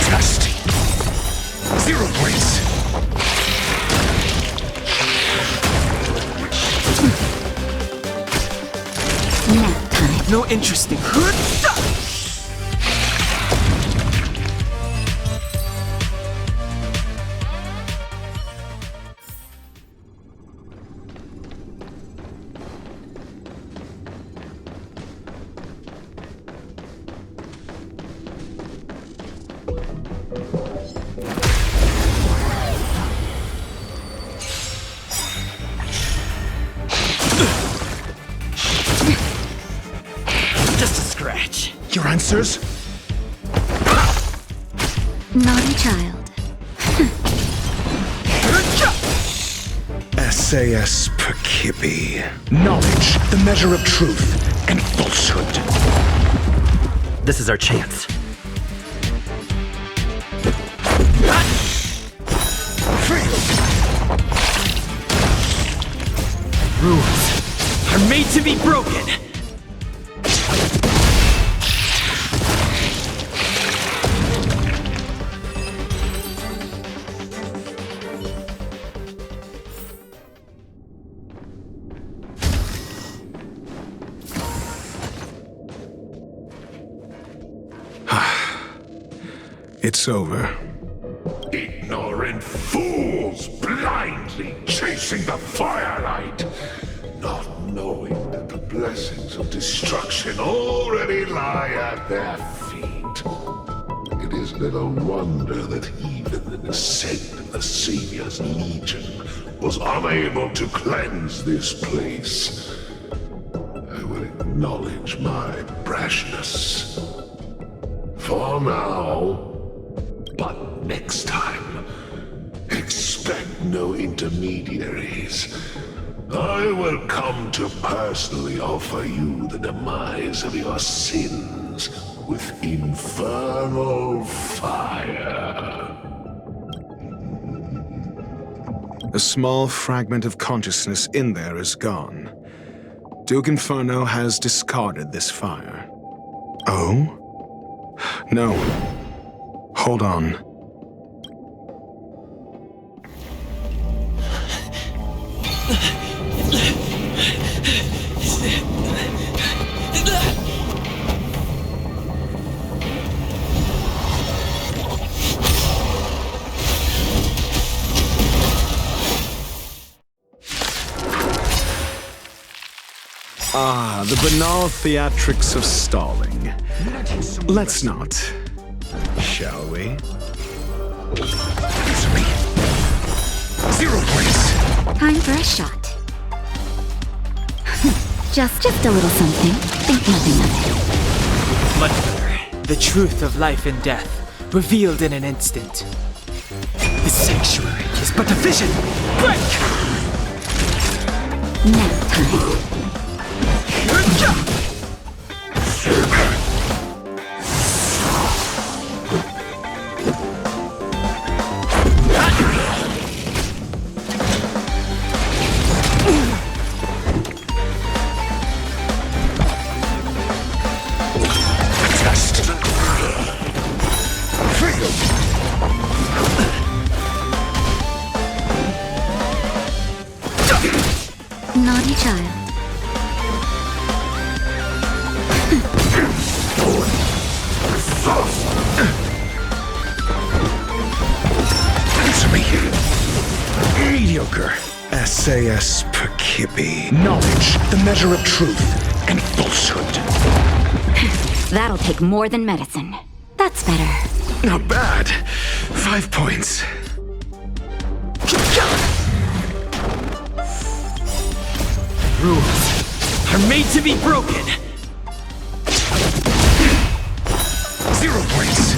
Test. 0 points. Nap time. No interest in. Your answers? Naughty child. SAS Perkibi. Knowledge, the measure of truth and falsehood. This is our chance. Rules are made to be broken. It's over. Ignorant fools blindly chasing the firelight, not knowing that the blessings of destruction already lie at their feet. It is little wonder that even the descent of the Savior's Legion was unable to cleanse this place. I will acknowledge my brashness. For now. But next time, expect no intermediaries. I will come to personally offer you the demise of your sins with infernal fire. A small fragment of consciousness in there is gone. Duke Inferno has discarded this fire. Oh? No. Hold on. The banal theatrics of stalling. Let's not. Shall we? 0 points. Time for a shot. just a little something. Think nothing of it. Much better. The truth of life and death, revealed in an instant. The sanctuary is but a vision. Break! Nap time. Naughty child. Answer me. Mediocre. SAS Perkibi. Knowledge, the measure of truth and falsehood. That'll take more than medicine. That's better. Not bad. 5 points. Rules are made to be broken. 0 points.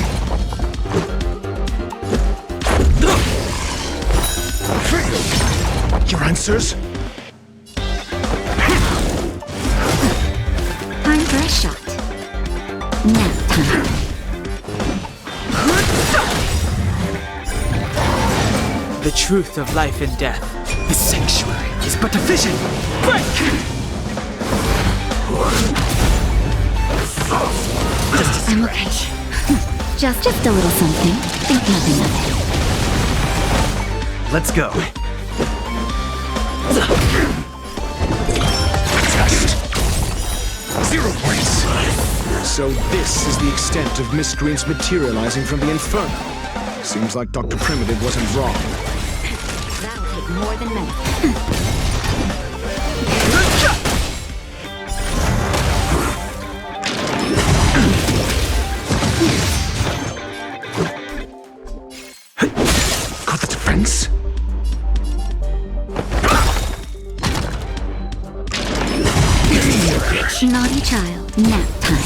Your answers? Time for a shot. Nap time. The truth of life and death. The sanctuary is but a vision. Break! Just a scratch. Just a little something. Think nothing of it. Let's go. Test. 0 points. So this is the extent of miscreants materializing from the Inferno. Seems like Dr. Primitive wasn't wrong. That'll take more than medicine. Got the defense? Naughty child. Nap time.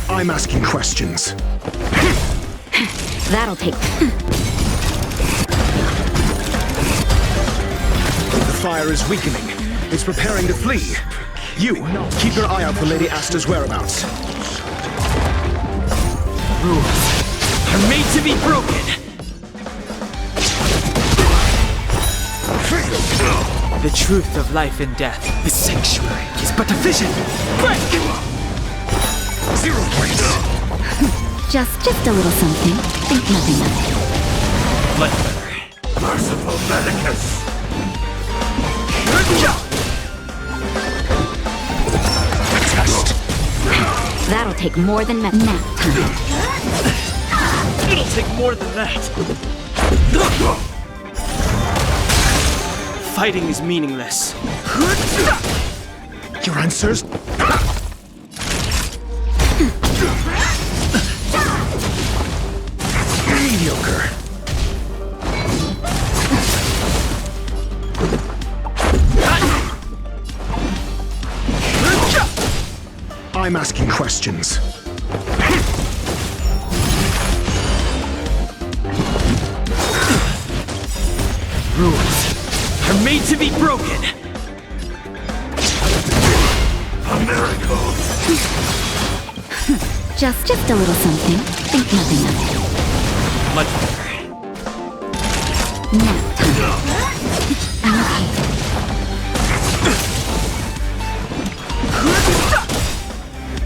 I'm asking questions. That'll take... The fire is weakening. It's preparing to flee. You, keep your eye out for Lady Asta's whereabouts. Rules are made to be broken. The truth of life and death. The sanctuary is but a vision. Break! 0 points. Just a little something. Think nothing of it. Much better. Merciful Medicus. Test. That'll take more than nap time. It'll take more than that. Fighting is meaningless. Your answers? Mediocre. I'm asking questions. Rules are made to be broken. A miracle. Just a little something. Think nothing of it. Much better. Nap time. I'm okay.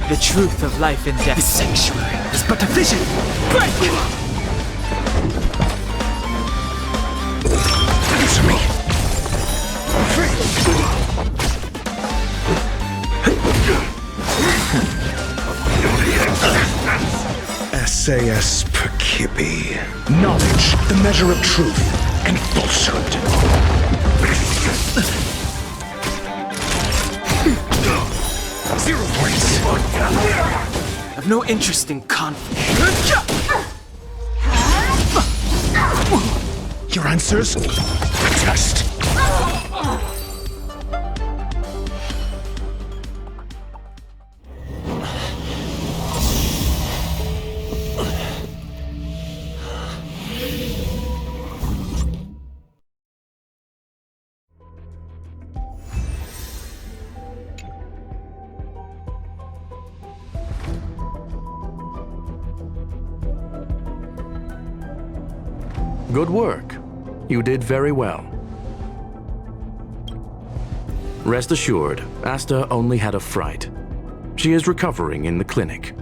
The truth of life and death. The sanctuary is but a vision. Break! Answer me. SAS Percipi. Knowledge, the measure of truth and falsehood. 0 points. I've no interest in conflict. Your answers? Test. Good work. You did very well. Rest assured, Asta only had a fright. She is recovering in the clinic.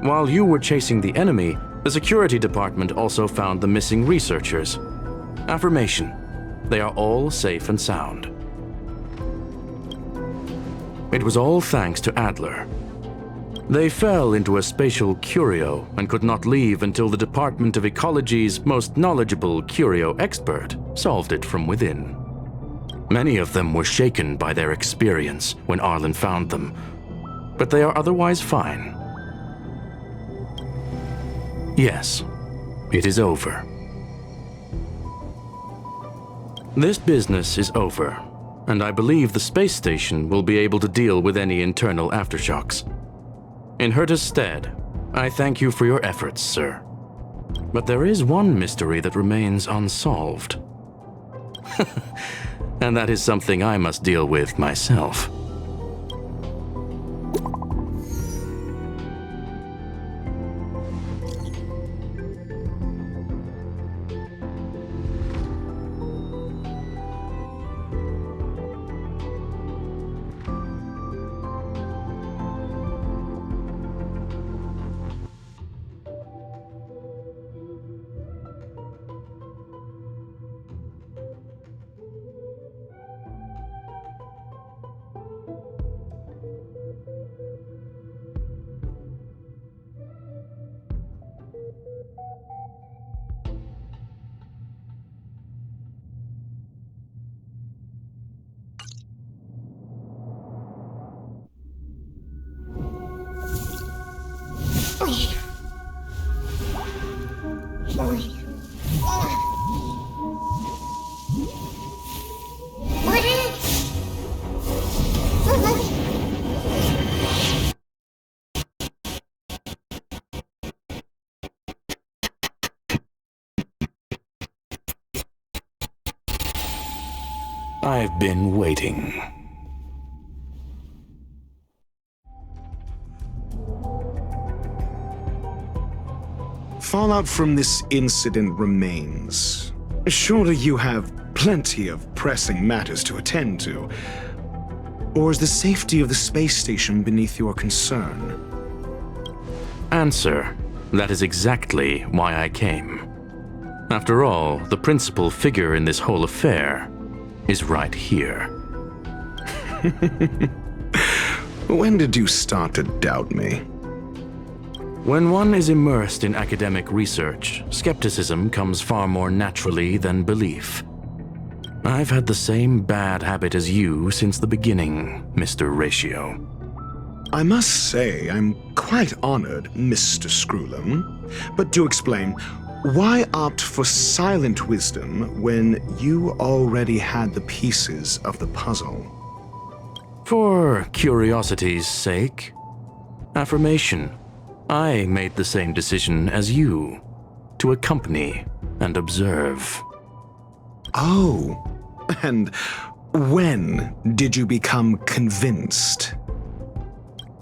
While you were chasing the enemy, the security department also found the missing researchers. Affirmation: they are all safe and sound. It was all thanks to Adler. They fell into a spatial curio and could not leave until the Department of Ecology's most knowledgeable curio expert solved it from within. Many of them were shaken by their experience when Arlan found them, but they are otherwise fine. Yes, it is over. This business is over, and I believe the space station will be able to deal with any internal aftershocks. In Herta's stead, I thank you for your efforts, sir. But there is one mystery that remains unsolved. And that is something I must deal with myself. I've been waiting. Fallout from this incident remains. Surely you have plenty of pressing matters to attend to. Or is the safety of the space station beneath your concern? Answer. That is exactly why I came. After all, the principal figure in this whole affair is right here. When did you start to doubt me? When one is immersed in academic research, skepticism comes far more naturally than belief. I've had the same bad habit as you since the beginning, Mr. Ratio. I must say I'm quite honored, Mr. Screwllum. But do explain, why opt for silent wisdom when you already had the pieces of the puzzle? For curiosity's sake. Affirmation. I made the same decision as you, to accompany and observe. Oh, and when did you become convinced?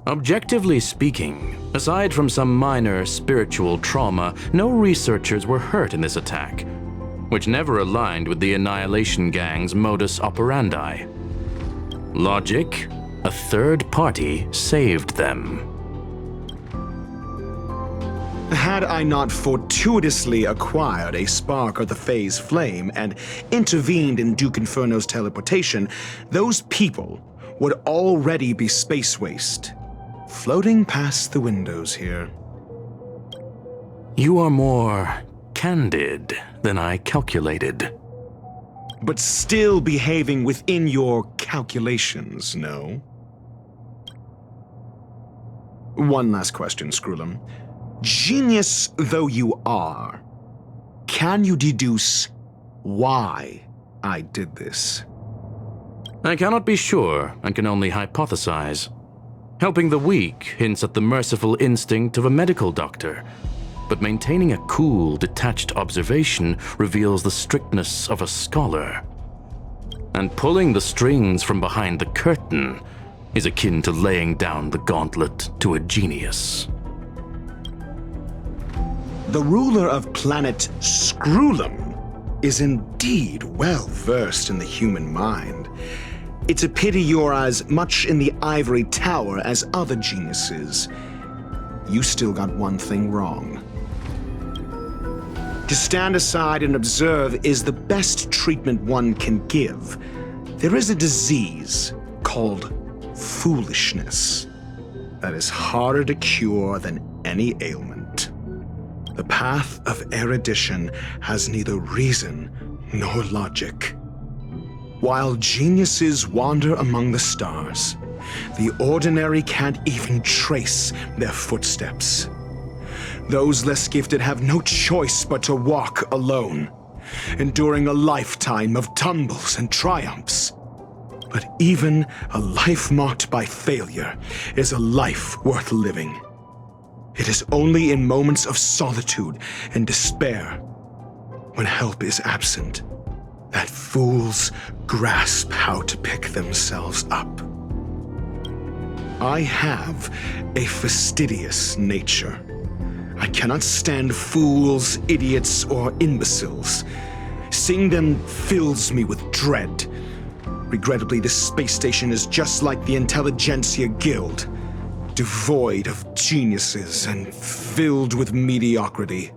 Objectively speaking, aside from some minor spiritual trauma, no researchers were hurt in this attack, which never aligned with the Annihilation Gang's modus operandi. Logic, a third party saved them. Had I not fortuitously acquired a spark of the phase flame and intervened in Duke Inferno's teleportation, those people would already be space waste, floating past the windows here. You are more candid than I calculated. But still behaving within your calculations, no? One last question, Screwllum. Genius though you are, can you deduce why I did this? I cannot be sure and can only hypothesize. Helping the weak hints at the merciful instinct of a medical doctor, but maintaining a cool, detached observation reveals the strictness of a scholar. And pulling the strings from behind the curtain is akin to laying down the gauntlet to a genius. The ruler of planet Screwllum is indeed well versed in the human mind. It's a pity you're as much in the ivory tower as other geniuses. You still got one thing wrong. To stand aside and observe is the best treatment one can give. There is a disease called foolishness that is harder to cure than any ailment. The path of erudition has neither reason nor logic. While geniuses wander among the stars, the ordinary can't even trace their footsteps. Those less gifted have no choice but to walk alone, enduring a lifetime of tumbles and triumphs. But even a life marked by failure is a life worth living. It is only in moments of solitude and despair, when help is absent, that fools grasp how to pick themselves up. I have a fastidious nature. I cannot stand fools, idiots, or imbeciles. Seeing them fills me with dread. Regrettably, this space station is just like the Intelligentsia Guild, devoid of geniuses and filled with mediocrity.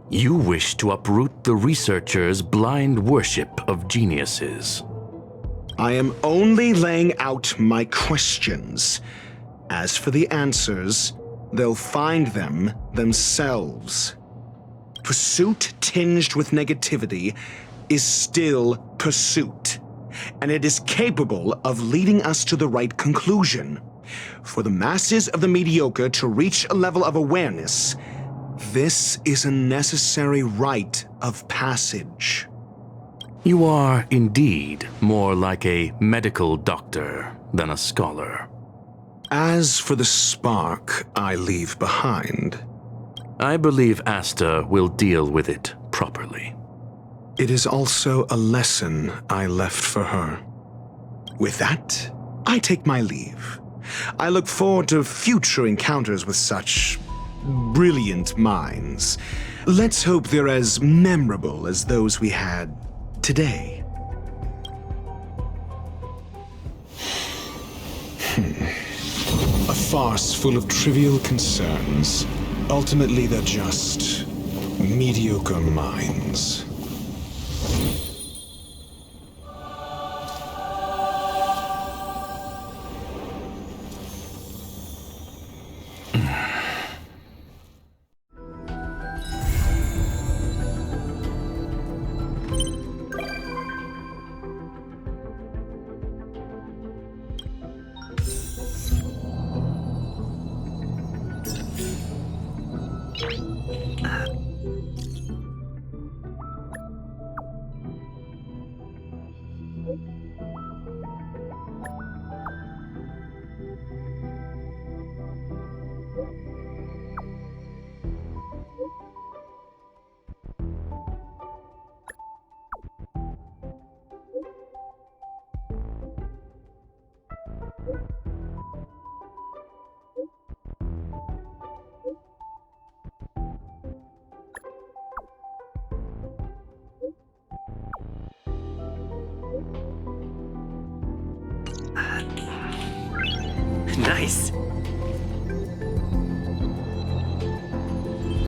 You wish to uproot the researchers' blind worship of geniuses. I am only laying out my questions. As for the answers, they'll find them themselves. Pursuit tinged with negativity is still pursuit, and it is capable of leading us to the right conclusion. For the masses of the mediocre to reach a level of awareness, this is a necessary rite of passage. You are indeed more like a medical doctor than a scholar. As for the spark I leave behind, I believe Asta will deal with it properly. It is also a lesson I left for her. With that, I take my leave. I look forward to future encounters with such brilliant minds. Let's hope they're as memorable as those we had today. A farce full of trivial concerns. Ultimately, they're just mediocre minds. Nice.